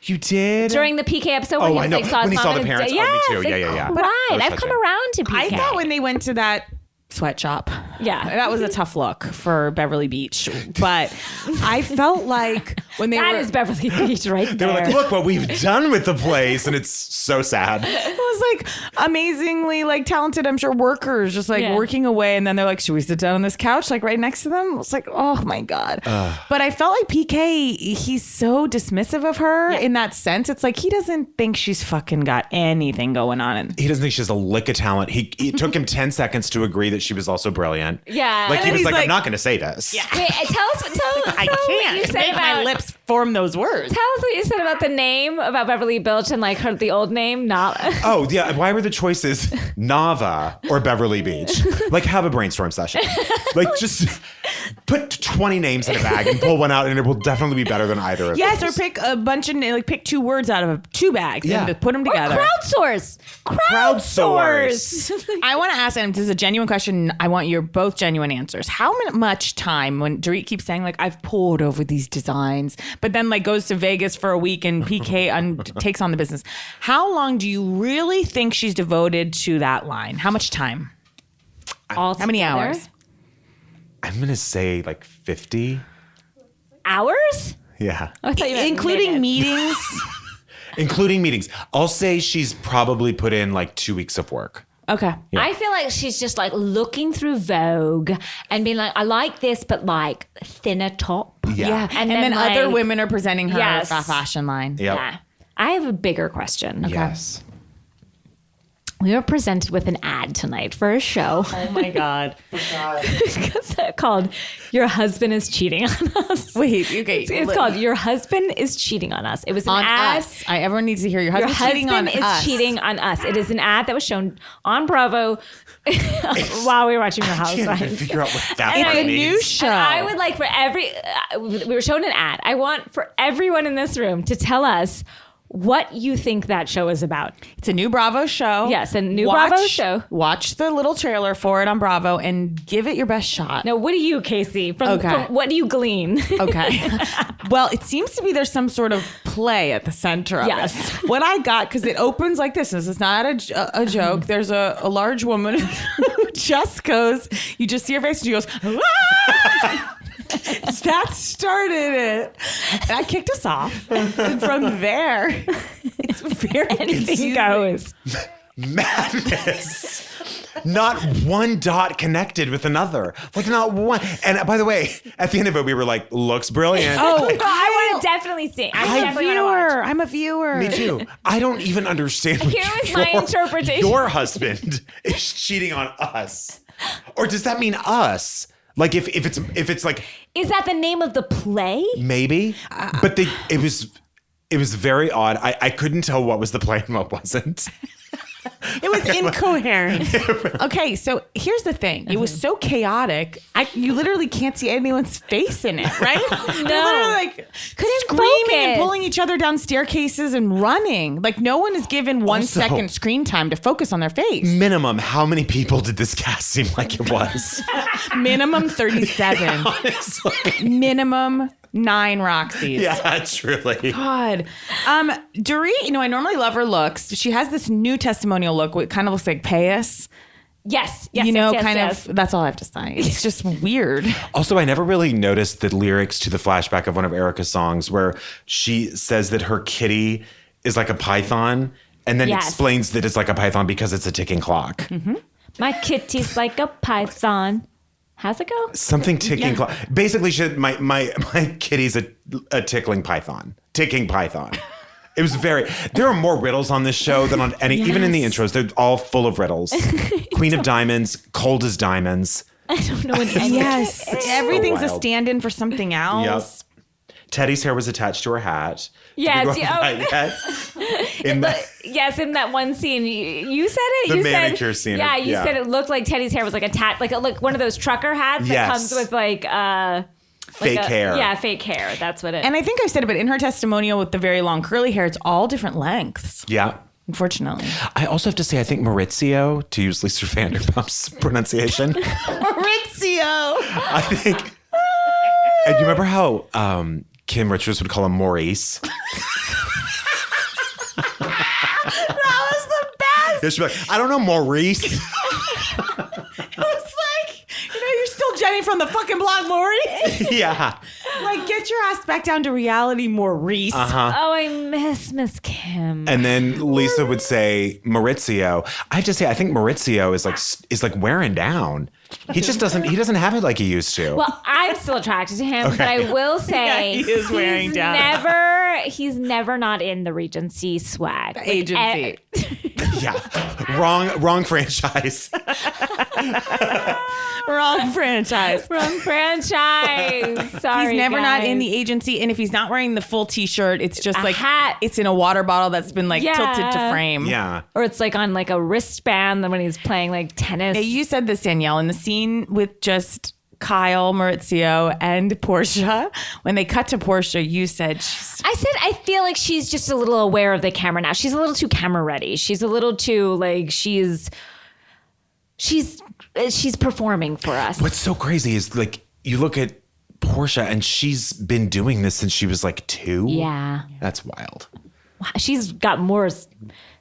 You did? During the PK episode when Oh, he I was know. like saw When his he mom saw and the his parents. dad. Oh, me Yes, too. I Yeah. cried. That was I've come touching. around to PK. I thought when they went to that sweatshop, that was a tough look for Beverly Beach. But I felt like when they that were... is Beverly Beach right They there. were like, look what we've done with the place. And it's so sad. It was like amazingly like talented, I'm sure, workers just like working away. And then they're like, should we sit down on this couch like right next to them? It's like, oh my God. But I felt like PK, he's so dismissive of her in that sense. It's like he doesn't think she's fucking got anything going on. And He doesn't think she has a lick of talent. It took him 10 seconds to agree that she was also brilliant. Yeah. Like And he then was he's like, like- I'm not going to say this. Wait, tell us I what you can't said make about my lips form those words. Tell us what you said about the name, about Beverly Bilch and like the old name, not. Oh, yeah. Why were the choices Nava or Beverly Beach? Like, have a brainstorm session. Like, just put 20 names in a bag and pull one out, and it will definitely be better than either of Yes, those. or pick a bunch of pick two words out of two bags and put them together. Crowdsource. I want to ask, and this is a genuine question. I want your both genuine answers. How much time when Dorit keeps saying like I've poured over these designs, but then like goes to Vegas for a week and PK takes on the business? How long do you really think she's devoted to that line? How much time? All How many together? hours? I'm going to say like 50. Hours? Yeah. I thought you meant Including minutes. meetings. Including meetings. I'll say she's probably put in like 2 weeks of work. Okay. Yeah. I feel like she's just like looking through Vogue and being like, I like this, but like thinner top. Yeah. And then, then other like- women are presenting her Yes. a fashion line. Yep. Yeah. I have a bigger question. Yes. We were presented with an ad tonight for a show. Oh my God. It's called Your Husband is Cheating on Us. Wait, okay. It's called Your Husband is Cheating on Us. It was an On ad. us. Everyone needs to hear your Your husband's cheating on husband is us. cheating on us. It is an ad that was shown on Bravo while we were watching The I can't even Housewives. figure out what that And part I- means. new show. And I would like for we were shown an ad. I want for everyone in this room to tell us what you think that show is about. It's a new Bravo show. Yes, a new Bravo show. Watch the little trailer for it on Bravo and give it your best shot. Now, what do you, Casey? From what do you glean? Okay. Well, it seems to be there's some sort of play at the center of Yes. it. What I got, because it opens like this. This is not a joke. There's a large woman who just goes, you just see her face and she goes, "Ah!" That started it. And I kicked us off. And from there, it's very Anything confusing. goes. Madness. Not one dot connected with another. Like not one. And by the way, at the end of it, we were like, looks brilliant. I want to definitely see. I'm a viewer. Me too. I don't even understand. Here was my interpretation. Your husband is cheating on us. Or does that mean us? Like if it's like, Is that the name of the play? maybe, but it was very odd. I couldn't tell what was the play and what wasn't. It was incoherent. Okay, so here's the thing. It was so chaotic. You literally can't see anyone's face in it, right? They're literally like screaming and pulling each other down staircases and running. Like no one is given 1 second screen time to focus on their face. Minimum, how many people did this cast seem like it was? Minimum 37. Honestly. Minimum 9 Roxy's. Yeah, truly. God. Dorit, I normally love her looks. She has this new testimonial look, what kind of looks like Payas. Yes. That's all I have to say. It's just weird. Also, I never really noticed the lyrics to the flashback of one of Erika's songs where she says that her kitty is like a python and then explains that it's like a python because it's a ticking clock. Mm-hmm. My kitty's like a python. How's it go? Something ticking clock. Basically, my kitty's a tickling python. Ticking python. It was there are more riddles on this show than on any, even in the intros. They're all full of riddles. Queen of Diamonds, cold as diamonds. I don't know what any Yes. Everything's a wild. stand-in for something else. Yep. Teddy's hair was attached to her hat. Yes. In in that one scene, you said it. The manicure scene. Yeah, you said it looked like Teddy's hair was like attached, like one of those trucker hats that comes with like fake hair. Yeah, fake hair. That's what it. And I think I said it, but in her testimonial with the very long curly hair, it's all different lengths. Yeah. Unfortunately. I also have to say, I think Maurizio, to use Lisa Vanderpump's pronunciation. Maurizio. I think. And you remember how Kim Richards would call him Maurice? That was the best. Yeah, she'd be like, I don't know, Maurice. It was like, you're still Jenny from the fucking block, Maurice. Yeah. Like, get your ass back down to reality, Maurice. Uh-huh. Oh, I miss Miss Kim. And then Lisa would say Maurizio. I have to say, I think Maurizio is like wearing down. He doesn't have it like he used to. Well, I'm still attracted to him, but I will say he is wearing down. He's never not in the Regency swag. Agency. Yeah. Wrong franchise. Wrong franchise. Wrong franchise. Sorry, He's never not in guys. the agency, and if he's not wearing the full T-shirt, it's just A like hat. it's in a water bottle that's been like tilted to Yeah. frame. Yeah. Or it's like on like a wristband when he's playing like tennis. Now, you said this, Danielle, in the scene with just Kyle, Maurizio, and Portia. When they cut to Portia, you said I said I feel like she's just a little aware of the camera now. She's a little too camera ready. She's a little too like she's performing for us. What's so crazy is like you look at Portia and she's been doing this since she was like 2. Yeah. That's wild. She's got more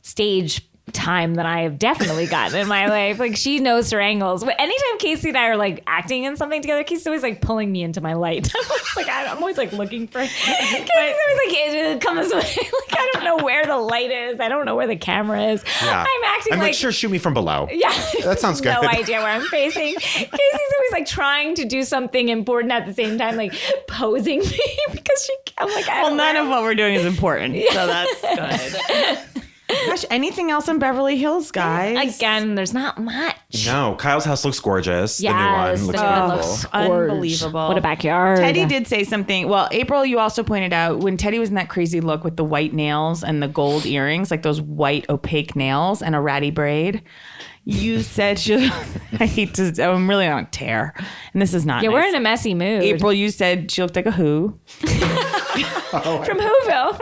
stage time than I have definitely gotten in my life. Like she knows her angles. But anytime Casey and I are like acting in something together, Casey's always like pulling me into my light. I'm always like looking for. Casey's always like, come this way. Like I don't know where the light is. I don't know where the camera is. Yeah. I'm acting I'm like like, sure, shoot me from below. Yeah. That sounds good. No idea where I'm facing. Casey's always like trying to do something important at the same time, like posing me because I'm like, I don't none know. of what we're doing is important. So that's good. Gosh, anything else on Beverly Hills, guys? Again, there's not much. No, Kyle's house looks gorgeous. Yes, the new one looks the new one beautiful. looks gorge. Unbelievable. What a backyard. Teddy did say something. Well, April, you also pointed out when Teddy was in that crazy look with the white nails and the gold earrings, like those white opaque nails and a ratty braid. You said, I'm really on a tear. And this is not Yeah, nice. we're in a messy mood. April, you said she looked like a who. From Whoville.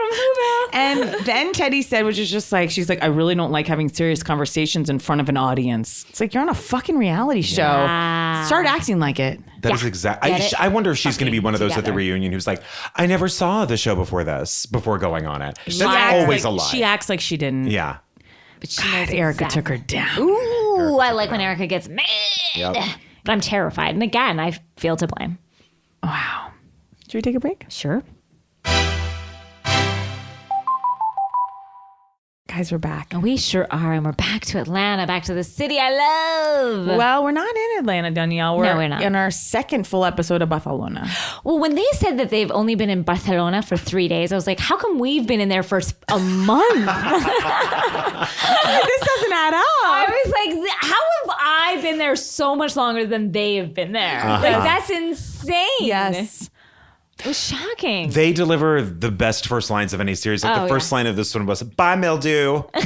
And then Teddy said, which is just like, she's like, I really don't like having serious conversations in front of an audience. It's like, you're on a fucking reality show. Yeah. Start acting like it. That is exactly. Get it? I wonder if she's going to be one of those at the together. reunion who's like, I never saw the show before going on it. That's acts always like, a lie. She acts like she didn't. Yeah. But she God, knows Erika exactly. took her down. Ooh, I like when Erika gets mad. Yep. But I'm terrified. And again, I feel to blame. Wow. Should we take a break? Sure. Guys, we're back. We sure are, and we're back to Atlanta, back to the city I love. Well, we're not in Atlanta, Danielle. We're not. In our second full episode of Barcelona. Well, when they said that they've only been in Barcelona for 3 days, I was like, how come we've been in there for a month? This doesn't add up. I was like, how have I been there so much longer than they have been there? Like, that's insane. Yes. It was shocking. They deliver the best first lines of any series. Like the first line of this one was "Bye, mildew," which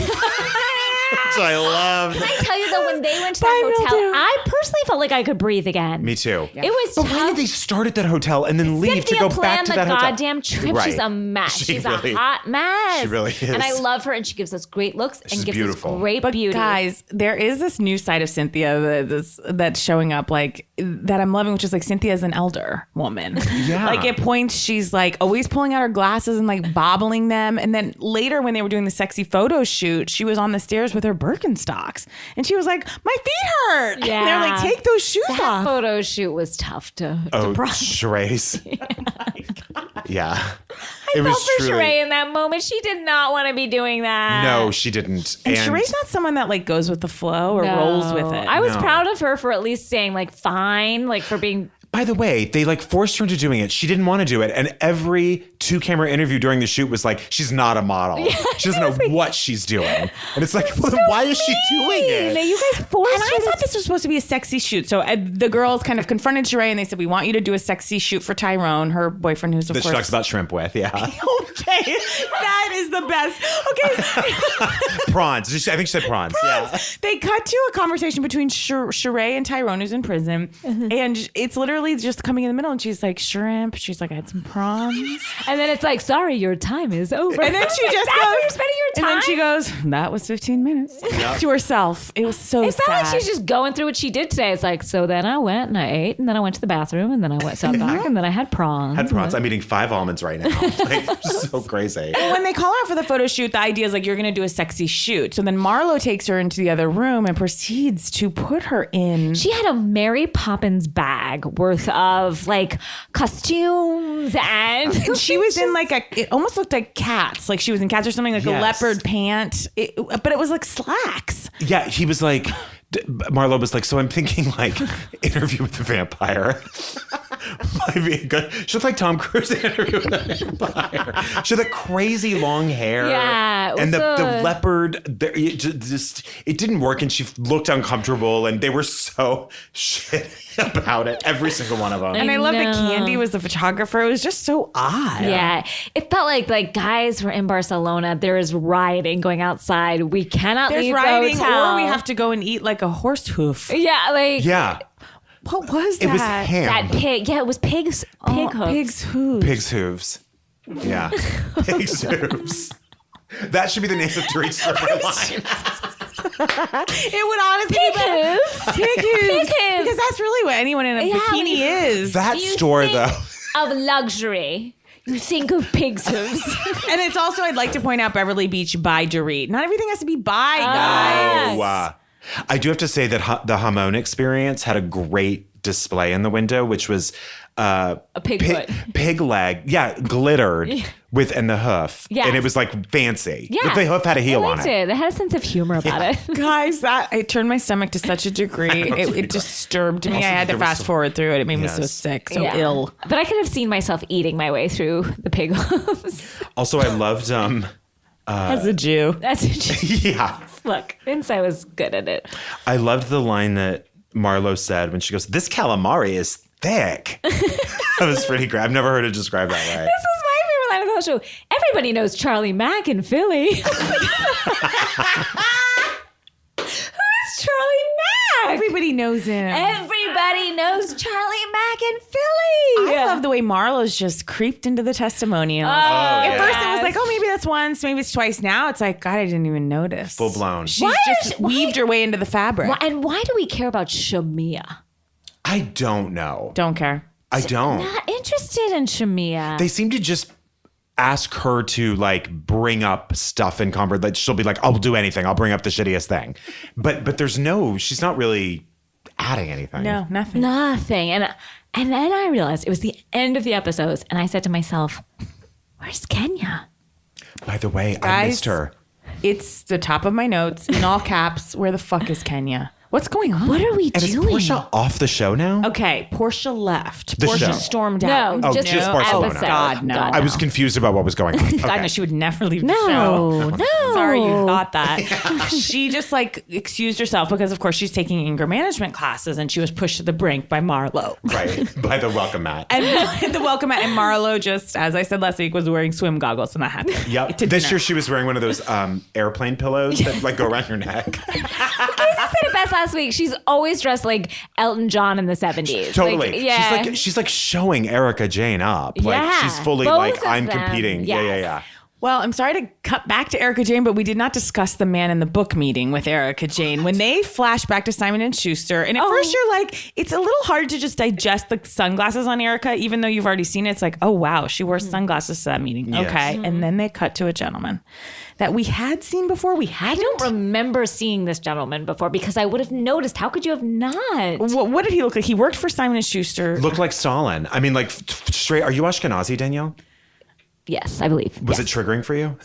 I loved. Can I tell you though, when they went to that hotel, I personally felt like I could breathe again. Me too. It was But tough. why did they start at that hotel and then leave Cynthia to go back to that planned the hotel? goddamn trip. Right. She's a mess. She's really- a hot mess. she really is. And I love her, and she gives us great looks She's and gives beautiful. us great But beauty. guys, there is this new side of Cynthia that's showing up, like that I'm loving, which is like Cynthia's an elder woman. Yeah. Like at points she's like always pulling out her glasses and like bobbling them. And then later when they were doing the sexy photo shoot, she was on the stairs with her Birkenstocks, and she was like, "My feet hurt." Yeah. And they're like, "Take those shoes that off." photo shoot was tough to process. Sheree's. Yeah. I It felt was for truly. Sheree in that moment. She did not want to be doing that. No, she didn't. And Sheree's not someone that like goes with the flow or rolls with it. I was No. proud of her for at least saying like fine, like for being. By the way, they like forced her into doing it. She didn't want to do it. And every 2-camera interview during the shoot was like, she's not a model. She doesn't know what she's doing. And it's like, well, then why is she doing it? You guys forced And I her. thought this was supposed to be a sexy shoot. So the girls kind of confronted Sheree and they said, "We want you to do a sexy shoot for Tyrone, her boyfriend, who's of That she course." talks about shrimp with, yeah. Okay, that is the best. Okay, Prawns. I think she said prawns. Yeah. they cut to a conversation between Sheree and Tyrone, who's in prison, and it's literally just coming in the middle. And she's like, "Shrimp." She's like, "I had some prawns," And then it's like, sorry, your time is over. and then she just That's goes, where you're spending your time. and then she goes, "That was 15 minutes to herself." It was so It sad. felt like she's just going through what she did today. It's like, so then I went and I ate, and then I went to the bathroom, and then I sat back, and then I had prawns. Had prawns. I'm eating 5 almonds right now. Like, so crazy. When they call her out for the photo shoot, the idea is like, you're going to do a sexy shoot. So then Marlo takes her into the other room and proceeds to put her in. She had a Mary Poppins bag worth of like costumes, and She was in like it almost looked like Cats. Like she was in Cats or something, like a Yes. leopard pant. But it was like slacks. Yeah, he was like, Marlo was like, so I'm thinking like Interview with the Vampire. Might be good. She looked like Tom Cruise in Interview with the Vampire. She had that crazy long hair. Yeah, it and was the leopard, it didn't work, and she looked uncomfortable, and they were so shit about it, every single one of them. And I love that know. Candy was the photographer. It was just so odd. yeah, it felt like guys were in Barcelona. There is rioting going outside. We cannot There's leave riding, the hotel. or we have to go and eat like a horse hoof. Yeah, like Yeah, What was that? it was ham. that pig. Yeah, it was pigs. Pig hooves. Pig's hoof. Pig's hooves. Yeah, Pig's hooves. That should be the name of Teresa's line. It would honestly Pig be the- hooves. Pig hooves. Pig hooves. Because that's really what anyone in a Yeah, when bikini you- is. That You store, think though. of luxury, you think of pig's hooves. And it's also, I'd like to point out, Beverly Beach by Dorit. Not everything has to be by, guys. Oh, I do have to say that the Hamon experience had a great display in the window, which was A pig foot. pig leg, glittered with and the hoof, Yes. and it was like fancy. Yeah, The hoof had a heel I on liked it. It had a sense of humor about it. Guys, it turned my stomach to such a degree. It disturbed me. I had to there was fast forward through it. It made me so Yes. sick, so Yeah. ill. But I could have seen myself eating my way through the pig hooves. Also, I loved As a Jew. That's yeah, look. Vince, I was good at it. I loved the line that Marlo said when she goes, "This calamari is thick." That was pretty great. I've never heard it described that way. This was my favorite line of the whole show. Everybody knows Charlie Mack in Philly. Who's Charlie Mack? Everybody knows him. Everybody knows Charlie Mack in Philly. I love the way Marlo's just creeped into the testimonial. At first it was like, oh, maybe that's once, maybe it's twice. Now it's like, God, I didn't even notice. Full blown. She's Why just is- why- weaved her way into the fabric. And why do we care about Shamia? I don't know. Don't care. I don't. Not interested in Shamia. They seem to just ask her to like bring up stuff in conversation. Like she'll be like, "I'll do anything. I'll bring up the shittiest thing," but there's no. She's not really adding anything. No, nothing. Nothing. And then I realized it was the end of the episodes, and I said to myself, "Where's Kenya?" By the way, I Guys, missed her. It's the top of my notes in all caps. Where the fuck is Kenya? What's going on? What are we And is doing? Portia off the show now? Okay, Portia left. The Portia show. stormed No, out. Oh, just just the Barcelona. episode. God, no. God, I was confused about what was going on. God, Okay. no, she would never leave the No, show. no. Sorry you thought that. She just like excused herself because, of course, she's taking anger management classes and she was pushed to the brink by Marlo. Right, by the welcome mat. And the welcome mat, and Marlo just, as I said last week, was wearing swim goggles when that happened. Yep. To This dinner. year she was wearing one of those airplane pillows that like go around your neck. Casey said it best last week. She's always dressed like Elton John in the 70s. Totally. Like, yeah. She's like showing Erika Jayne up. Like Yeah. she's fully Both like of I'm them. competing. Yes. Yeah. Well, I'm sorry to cut back to Erika Jayne, but we did not discuss the man in the book meeting with Erika Jayne. When they flash back to Simon and Schuster, and at first you're like, it's a little hard to just digest the sunglasses on Erika, even though you've already seen it. It's like, oh, wow, she wore sunglasses to that meeting. Yes. Okay. And then they cut to a gentleman that we had seen before. I don't remember seeing this gentleman before because I would have noticed. How could you have not? What did he look like? He worked for Simon and Schuster. Looked like Stalin. I mean, like straight. Are you Ashkenazi, Danielle? Yes, I believe. Was it triggering for you?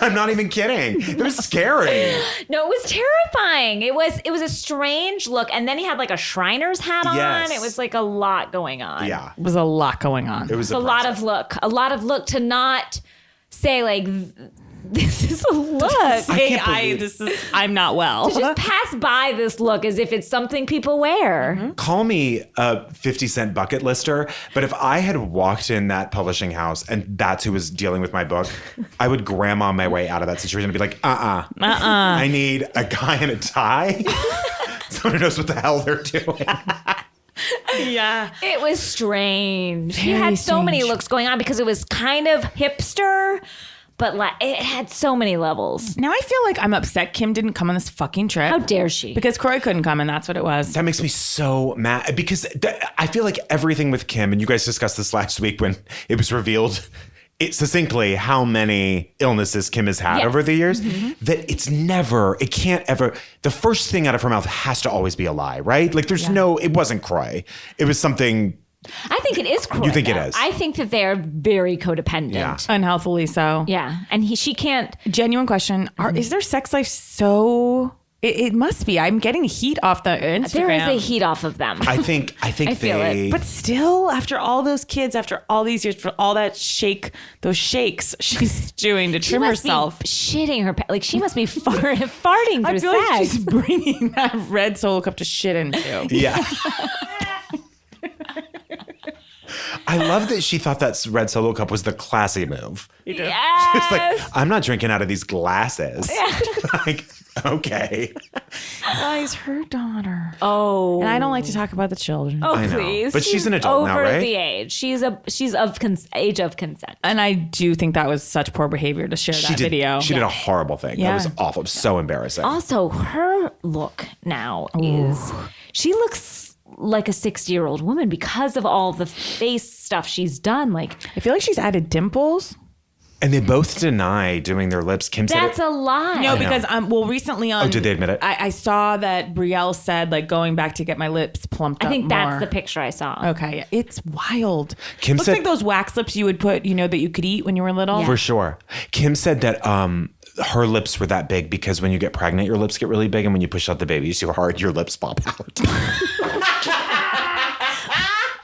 I'm not even kidding. It was scary. No, it was terrifying. It was a strange look, and then he had like a Shriner's hat on. Yes. It was like a lot going on. Yeah. It was a lot going on. It was a lot of look to not say like this is a look. Hey, I'm not well. Just pass by this look as if it's something people wear. Call me a 50 cent bucket lister, but if I had walked in that publishing house and that's who was dealing with my book, I would grandma my way out of that situation and be like, I need a guy in a tie. Someone who knows what the hell they're doing. Yeah. It was strange. He Very had so many strange. looks going on because it was kind of hipster, but like it had so many levels. Now I feel like I'm upset Kim didn't come on this fucking trip. How dare she? Because Croy couldn't come, and that's what it was. That makes me so mad because I feel like everything with Kim, and you guys discussed this last week when it was revealed succinctly how many illnesses Kim has had Yes. over the years, that it can't ever, the first thing out of her mouth has to always be a lie, right? Like there's it wasn't Croy. It was something. I think it is Croy. You think it though. is? I think that they're very codependent. Yeah. Unhealthily so. Yeah. And she can't. Genuine question. Is their sex life so... It must be. I'm getting heat off the Instagram. There is a heat off of them. I think feel they. it. But still, after all those kids, after all these years, for all that those shakes she's doing to she trim must herself. be shitting her. Like she must be farting I through feel like sex. she's bringing that red Solo cup to shit into. Yeah. I love that she thought that red Solo cup was the classy move. Yes. It's like, I'm not drinking out of these glasses. Like, okay. Guys, her daughter. Oh. And I don't like to talk about the children. Oh, I know. please. But she's an adult over now, right? the age. She's of age of consent. And I do think that was such poor behavior to share that video. She did a horrible thing. Yeah. That was awful. It was so embarrassing. Also, her look now is she looks like a 60-year-old woman because of all the face stuff she's done. Like I feel like she's added dimples. And they both deny doing their lips. Kim said that's it. a lie. No, because recently on. Oh, did they admit it? I saw that Brielle said like going back to get my lips plumped up. I think that's more. the picture I saw. Okay, it's wild. Kim Looks said- like those wax lips you would put, that you could eat when you were little. For sure. Kim said that her lips were that big because when you get pregnant, your lips get really big. And when you push out the baby too hard, your lips pop out.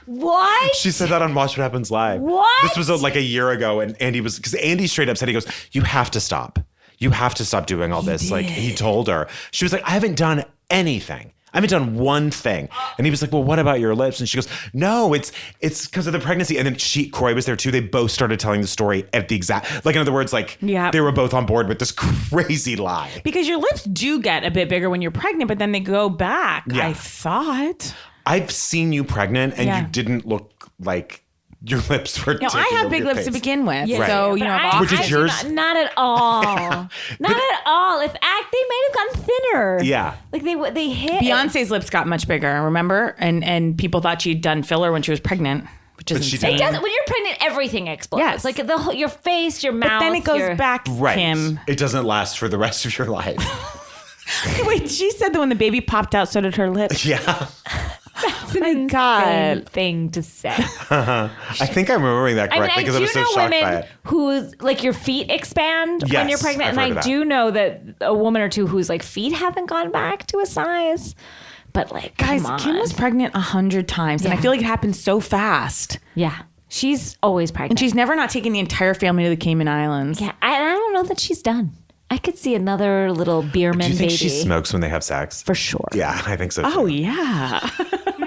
What? She said that on Watch What Happens Live. What? This was like a year ago. And Andy because Andy straight up said, he goes, you have to stop. You have to stop doing all this. Like he told her. She was like, I haven't done anything. I haven't done one thing. And he was like, well, what about your lips? And she goes, no, it's because of the pregnancy. And then Croy was there too. They both started telling the story at the exact, like in other words, like they were both on board with this crazy lie. Because your lips do get a bit bigger when you're pregnant, but then they go back. Yeah. I thought. I've seen you pregnant and Yeah. you didn't look like your lips were No, I taking have over big your lips face. to begin with. Yeah. So, But I've Which is I do yours? Not at all. Not at all. They might have gotten thinner. Yeah. Like they hit. Beyonce's lips got much bigger, remember? And people thought she'd done filler when she was pregnant, which is But she insane. It does, when you're pregnant, everything explodes. Yes. Like your face, your mouth. But then it goes your- back, Right. Kim. It doesn't last for the rest of your life. Wait, she said that when the baby popped out, so did her lips. Yeah. That's an My insane God. thing to say. I think I'm remembering that correctly because I was so shocked by women it. whose like your feet expand when Yes, you're pregnant, I've and heard I of that. do know that a woman or two whose like feet haven't gone back to a size. But like, Guys, come on. Kim was pregnant 100 times, and I Yeah. feel like it happened so fast. Yeah, she's always pregnant. And she's never not taking the entire family to the Cayman Islands. Yeah, I don't know that she's done. I could see another little Bierman Do you think baby she smokes when they have sex? for sure. Yeah, I think so. Oh, too. yeah.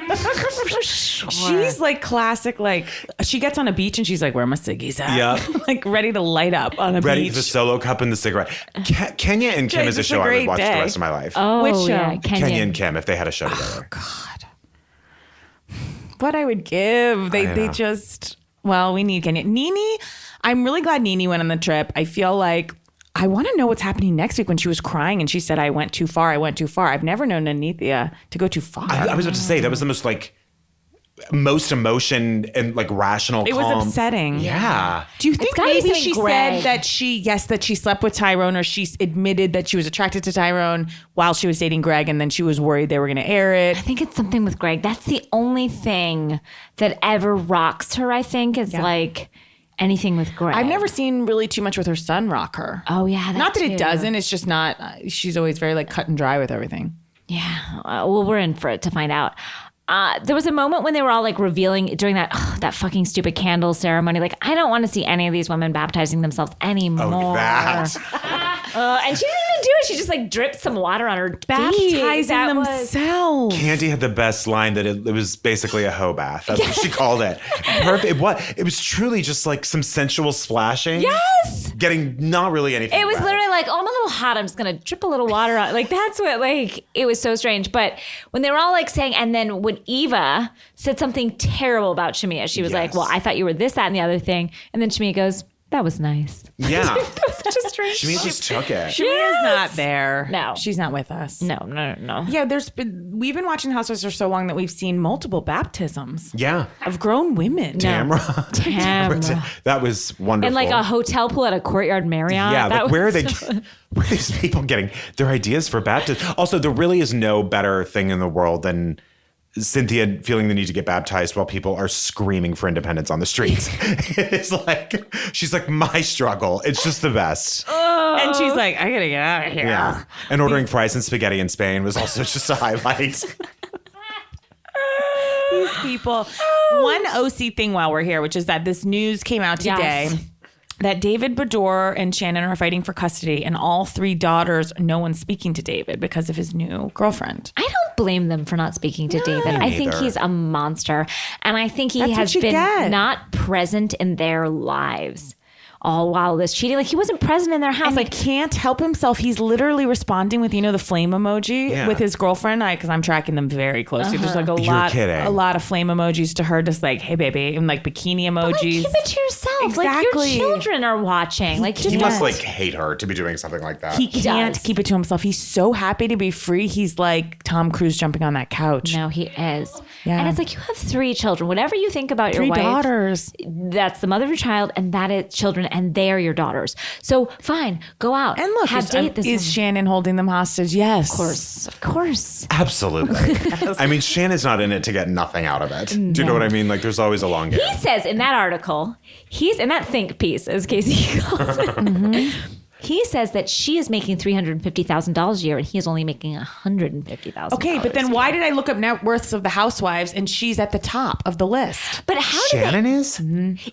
For sure. She's like classic, like, she gets on a beach and she's like, where are my ciggies at? Yeah. Like, ready to light up on a Ready beach. for the solo cup and the cigarette. Kenya and Kim Jay, is a this is show a I would great watch the day. rest of my life. Oh, Which show? yeah, Kenya and Kim, if they had a show together. What I would give. They know. just, well, we need Kenya. Nene, I'm really glad Nene went on the trip. I feel like I want to know what's happening next week when she was crying and she said, I went too far. I went too far. I've never known Anithia to go too far. I was about to say that was the most emotion and like rational. It was calm. upsetting. Yeah. Do you think gotta be maybe something she Greg. said that she slept with Tyrone, or she admitted that she was attracted to Tyrone while she was dating Greg, and then she was worried they were going to air it? I think it's something with Greg. That's the only thing that ever rocks her, I think, is like anything with Greg. I've never seen really too much with her son rock her. Oh, yeah. Not that too. it doesn't. It's just not. She's always very like cut and dry with everything. Yeah. Well, we're in for it to find out. There was a moment when they were all like revealing during that fucking stupid candle ceremony. Like, I don't want to see any of these women baptizing themselves anymore. Oh, that. And she didn't even do it. She just like dripped some water on her feet. Baptizing That was- themselves. Candy had the best line that it was basically a hoe bath. That's what she called it. Perfect. It was truly just like some sensual splashing. Yes. Getting not really anything. It was wet. literally like, oh, I'm a little hot. I'm just going to drip a little water on. Like, that's what, like, it was so strange. But when they were all like saying, and then when Eva said something terrible about Shamia, she was like, Yes. well, I thought you were this, that, and the other thing. And then Shamia goes, that was nice. Yeah. That was such a strange. Shemia just took it. Shamia's not there. No. She's not with us. No. Yeah, we've been watching Housewives for so long that we've seen multiple baptisms Yeah. of grown women. Tamra. Tamra. That was wonderful. And like a hotel pool at a Courtyard Marriott. Yeah, That like where are was- they? Where are these people getting their ideas for baptism? Also, there really is no better thing in the world than Cynthia feeling the need to get baptized while people are screaming for independence on the streets. It's like she's like, my struggle. It's just the best. And she's like, I gotta get out of here. Yeah, and ordering fries and spaghetti in Spain was also just a highlight. These people. One OC thing while we're here, which is that this news came out today. Yes. That David Bador and Shannon are fighting for custody, and all three daughters, no one's speaking to David because of his new girlfriend. I don't blame them for not speaking to David. I think neither. he's a monster. And I think he That's what has you been get. not present in their lives all while this cheating. Like, he wasn't present in their house. And Like, he can't help himself. He's literally responding with, the flame emoji Yeah. with his girlfriend. Because I'm tracking them very closely. There's like kidding. a lot of flame emojis to her, just like, hey baby, and like bikini emojis. like, keep it to yourself. Exactly. Like, your children are watching. Like, just He must don't. like hate her to be doing something like that. He can't does. keep it to himself. He's so happy to be free. He's like Tom Cruise jumping on that couch. No, he is. Yeah. And it's like, you have 3 children. Whatever you think about Three your wife, daughters. that's the mother of your child, and that is children, and they are your daughters. So fine, go out And look, have date this is woman. Shannon holding them hostage? Yes. Of course. Absolutely. I mean, Shannon's not in it to get nothing out of it. Do you know what I mean? Like, there's always a long game. He says in that article, he's in that think piece, as Casey calls it. He says that she is making $350,000 a year, and he is only making $150,000. Okay, but then why did I look up net worths of the housewives and she's at the top of the list? But how did Shannon they, is?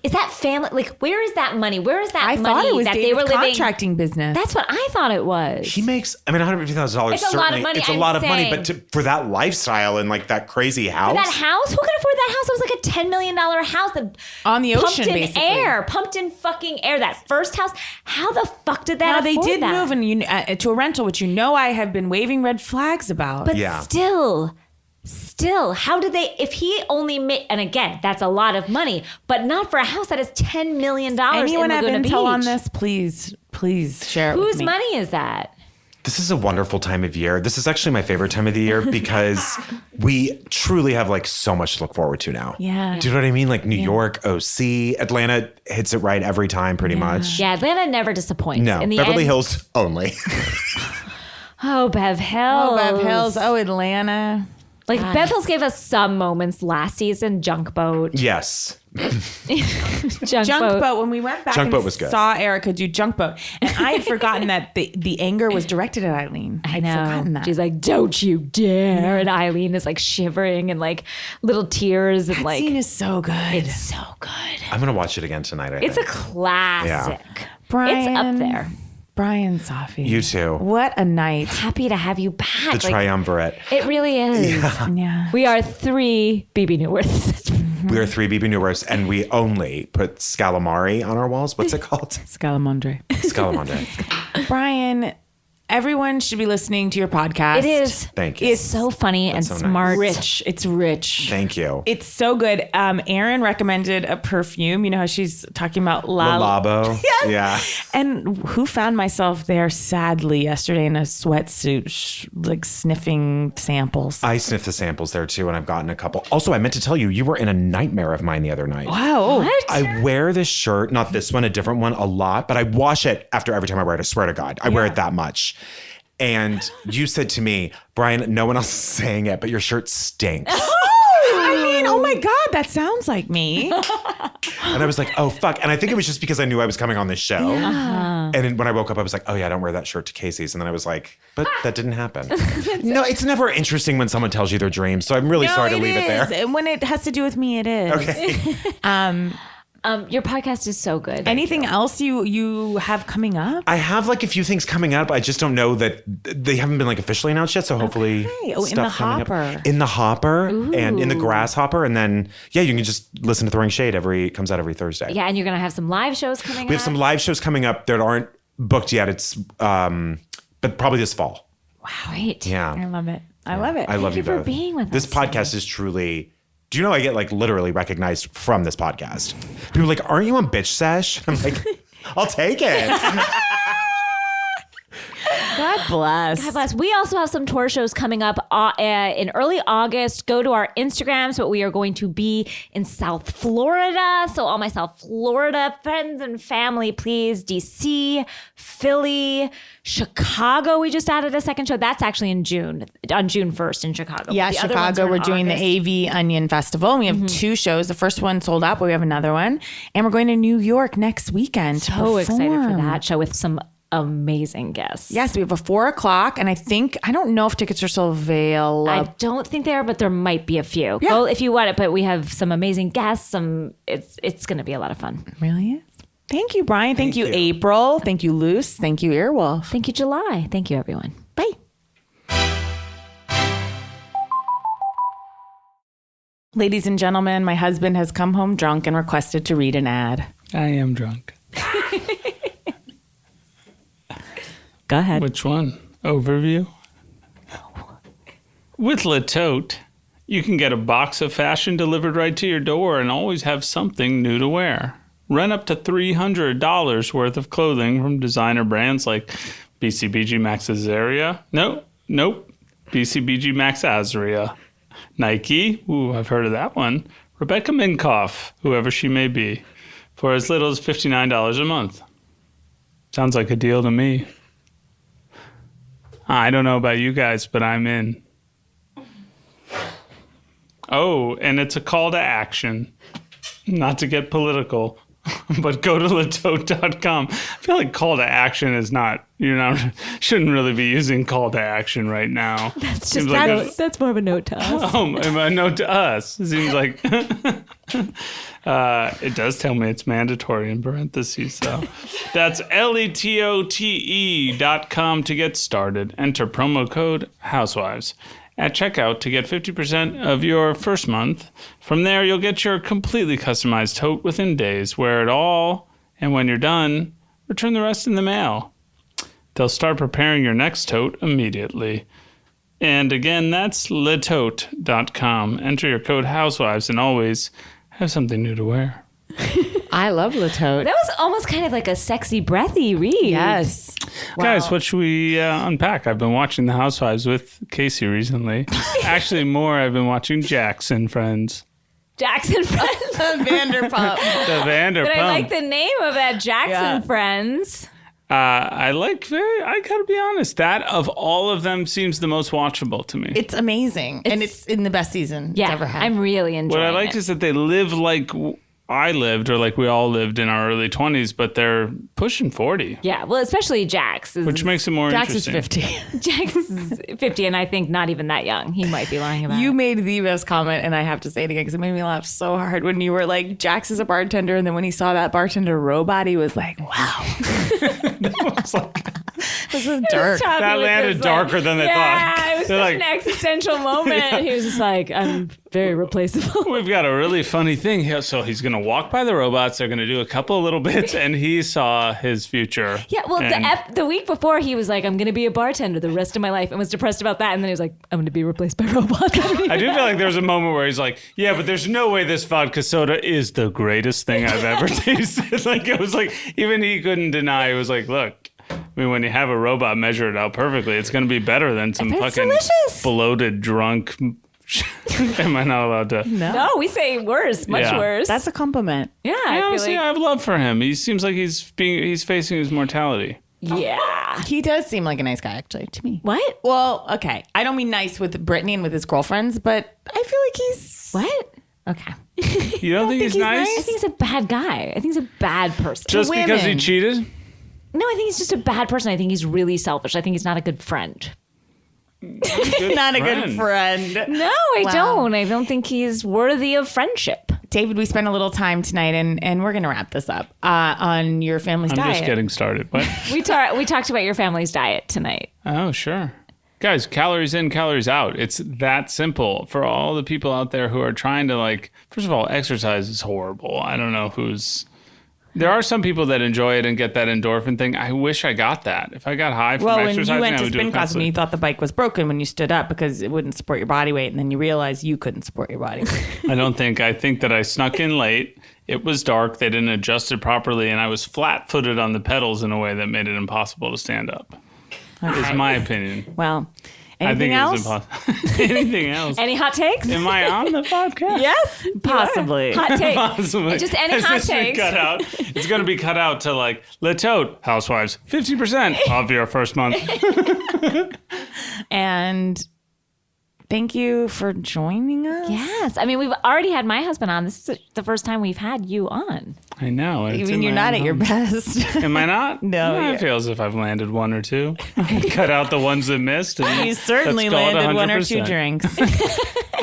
is that family? Like, where is that money? Where is that I money thought it was that David's they were living? contracting business. That's what I thought it was. He makes, I mean, $150,000. It's a lot of money, It's a I'm lot of money, saying. but for that lifestyle and like that crazy house. For that house? Who could afford that house? It was like a $10 million house that On the pumped ocean, in basically. air, pumped in fucking air. That first house. How the fuck did that? Now they afford did that? move to a rental, which I have been waving red flags about. But Yeah. still, how did they? If he only made, and again, that's a lot of money, but not for a house that is $10 million. anyone in have Laguna intel on Beach. this? Please share it with Whose me. money is that? This is a wonderful time of year. This is actually my favorite time of the year because we truly have like so much to look forward to now. Yeah. Do you know what I mean? Like New York, OC, Atlanta hits it right every time pretty much. Yeah, Atlanta never disappoints. No, in the Beverly end, Hills only. Oh, Bev Hills. Oh, Bev Hills. Oh, Atlanta. Like Bev Hills gave us some moments last season. Junk Boat. Yes. Junk Boat. When we went back Junk Boat and was good. saw Erika do Junk Boat, and I had forgotten that the anger was directed at Eileen. I'd forgotten that. She's like, "Don't you dare!" And Eileen is like shivering and like little tears and that like. scene is so good. It's so good. I'm going to watch it again tonight. It's a classic. Brian, It's up there. Bryan Safi. You too. What a night. Happy to have you back. The triumvirate. It really is. Yeah. We are 3 BB Newworths. We are 3 BB Newworths, and we only put Scalamari on our walls. What's it called? Scalamandre. Scalamandre. Brian, everyone should be listening to your podcast. It is. Thank you. It's so funny and so nice. smart. Rich. It's rich. Thank you. It's so good. Erin recommended a perfume. You know how she's talking about Labo. Yes. Yeah. And who found myself there sadly yesterday in a sweatsuit, like sniffing samples. I sniffed the samples there too, and I've gotten a couple. Also, I meant to tell you, you were in a nightmare of mine the other night. Wow. What? I wear this shirt, not this one, a different one, a lot, but I wash it after every time I wear it. I swear to God, I wear it that much. And you said to me, Brian, no one else is saying it, but your shirt stinks. I mean, oh my God, that sounds like me. And I was like, oh, fuck. And I think it was just because I knew I was coming on this show. And then when I woke up, I was like, oh, yeah, I don't wear that shirt to Casey's. And then I was like, but that didn't happen. No, it's never interesting when someone tells you their dreams. So I'm really sorry to leave it there. And when it has to do with me, it is. Okay. Your podcast is so good. Anything else you have coming up? I have like a few things coming up. I just don't know that they haven't been like officially announced yet. So hopefully Oh, in the coming up. hopper. In the hopper and in the grasshopper. And then, yeah, you can just listen to Throwing Shade comes out every Thursday. Yeah, and you're going to have some live shows coming up. We have some live shows coming up that aren't booked yet. It's, but probably this fall. Wow. Great. Yeah. I love it. I love it. I love you you for both. being with this us podcast is truly. Do you know I get like literally recognized from this podcast? People are like, aren't you on Bitch Sesh? I'm like, I'll take it. God bless. God bless. We also have some tour shows coming up in early August. Go to our Instagrams, but we are going to be in South Florida. So all my South Florida friends and family, please. DC, Philly, Chicago. We just added a second show. That's actually on June 1st in Chicago. Yeah, The other ones Chicago. are in We're doing August. the AV Onion Festival. And we have 2 shows. The first one sold out, but we have another one. And we're going to New York next weekend. So excited for perform. that show with some amazing guests. Yes, we have a 4:00, and I don't know if tickets are still available. I don't think they are, but there might be a few. Yeah. Go if you want it, but we have some amazing guests. It's going to be a lot of fun. Really is. Thank you, Brian. Thank you, April. Thank you, Luce. Thank you, Earwolf. Thank you, July. Thank you, everyone. Bye. Ladies and gentlemen, my husband has come home drunk and requested to read an ad. I am drunk. Go ahead. Which one? Overview? With La Tote, you can get a box of fashion delivered right to your door and always have something new to wear. Rent up to $300 worth of clothing from designer brands like BCBG Max Azaria. Nope. BCBG Max Azria. Nike, ooh, I've heard of that one. Rebecca Minkoff, whoever she may be, for as little as $59 a month. Sounds like a deal to me. I don't know about you guys, but I'm in. Oh, and it's a call to action. Not to get political, but go to latote.com. I feel like call to action is not, shouldn't really be using call to action right now. That's Seems just like that's more of a note to us. a note to us. It seems like it does tell me it's mandatory in parentheses, though. That's letote.com to get started. Enter promo code Housewives at checkout to get 50% of your first month. From there, you'll get your completely customized tote within days. Wear it all, and when you're done, return the rest in the mail. They'll start preparing your next tote immediately. And again, that's letote.com. Enter your code Housewives and always have something new to wear. I love La Tote. That was almost kind of like a sexy, breathy read. Yes. Guys, what should we unpack? I've been watching The Housewives with Casey recently. Actually, more, I've been watching Jackson Friends. Jackson Friends. Vanderpump. The Vanderpump. But I like the name of that, Jackson Friends. I gotta be honest, that of all of them seems the most watchable to me. It's amazing. And it's in the best season it's ever had. I'm really enjoying it. What I like is that they live like I lived, or like we all lived in our early 20s, but they're pushing 40. Yeah, well, especially Jax. Which makes it more Jax is interesting. 50. Jax is 50, and I think not even that young. He might be lying about You it. made the best comment, and I have to say it again because it made me laugh so hard when you were like, Jax is a bartender, and then when he saw that bartender robot, he was like, wow. It's like, This is dark. that landed darker than they thought. Yeah, it was They're such like, an existential moment. He was just like, I'm very replaceable. we've got a really funny thing here. So he's going to walk by the robots. They're going to do a couple of little bits, and he saw his future. Yeah, well, And the week before, he was like, I'm going to be a bartender the rest of my life, and was depressed about that. And then he was like, I'm going to be replaced by robots. I do feel like there was a moment where he's like, yeah, but there's no way this vodka soda is the greatest thing I've ever tasted. Like, it was like, even he couldn't deny. It was like, look, I mean, when you have a robot measure it out perfectly, it's going to be better than some It's fucking delicious. bloated drunk. Am I not allowed to? No, we say worse, much Yeah. worse. That's a compliment. yeah, I I feel honestly, like, I have love for him. He seems like he's facing his mortality. yeah. He does seem like a nice guy, actually, to me. What? Well, okay. I don't mean nice with Brittany and with his girlfriends, but I feel like he's... What? Okay. You don't think he's nice? I think he's a bad guy. I think he's a bad person. Just because he women. cheated? No, I think he's just a bad person. I think he's really selfish. I think he's not a good friend. Not a good friend. No, I Wow. don't. I don't think he's worthy of friendship. David, we spent a little time tonight, and we're going to wrap this up on your family's I'm diet. just getting started. What? We talked about your family's diet tonight. Oh, sure. Guys, calories in, calories out. It's that simple for all the people out there who are trying to, like, first of all, exercise is horrible. I don't know who's... There are some people that enjoy it and get that endorphin thing. I wish I got that. If I got high from Well, when exercising, you went I to would do spin it class and constantly. you thought the bike was broken when you stood up because it wouldn't support your body weight, and then you realized you couldn't support your body weight. I think that I snuck in late. It was dark. They didn't adjust it properly, and I was flat-footed on the pedals in a way that made it impossible to stand up. Is my opinion. Well, I think anything it else? was impossible. Anything else? Any hot takes? Am I on the podcast? Yes, possibly. Hot take. Possibly. Just any Has hot this been takes. cut out? It's going to be cut out to like, Latote, housewives, 50% off your first month. And thank you for joining us. Yes. I mean, we've already had my husband on. This is the first time we've had you on. I know. it's Even in you're my not own at your home. best. Am I not? No, I you're- feel as if I've landed one or two. Cut out the ones that missed. And You certainly let's call it landed one or two 100%. drinks.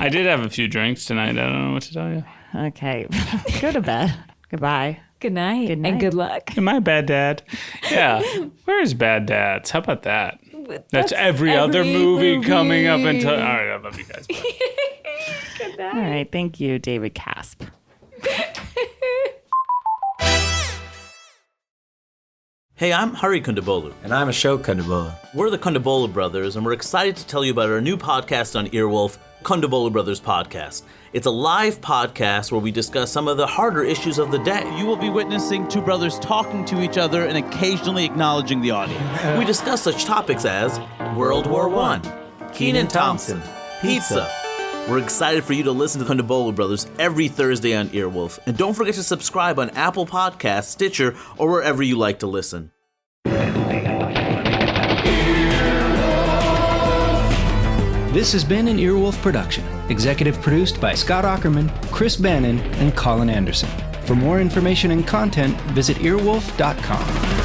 I did have a few drinks tonight. I don't know what to tell you. Okay. Go to bed. Goodbye. Good night. Good night. And good luck. Am I a bad dad? Yeah. Where's Bad Dads? How about that? That's every other movie coming up until. All right, I love you guys. Bye. All right. Thank you, David Casp. Hey, I'm Hari Kondabolu. And I'm Ashok Kondabolu. We're the Kondabolu Brothers, and we're excited to tell you about our new podcast on Earwolf, Kondabolu Brothers Podcast. It's a live podcast where we discuss some of the harder issues of the day. You will be witnessing two brothers talking to each other and occasionally acknowledging the audience. We discuss such topics as World War I, Kenan Thompson, pizza. We're excited for you to listen to the Kondabolu Brothers every Thursday on Earwolf. And don't forget to subscribe on Apple Podcasts, Stitcher, or wherever you like to listen. This has been an Earwolf production, executive produced by Scott Ackerman, Chris Bannon, and Colin Anderson. For more information and content, visit earwolf.com.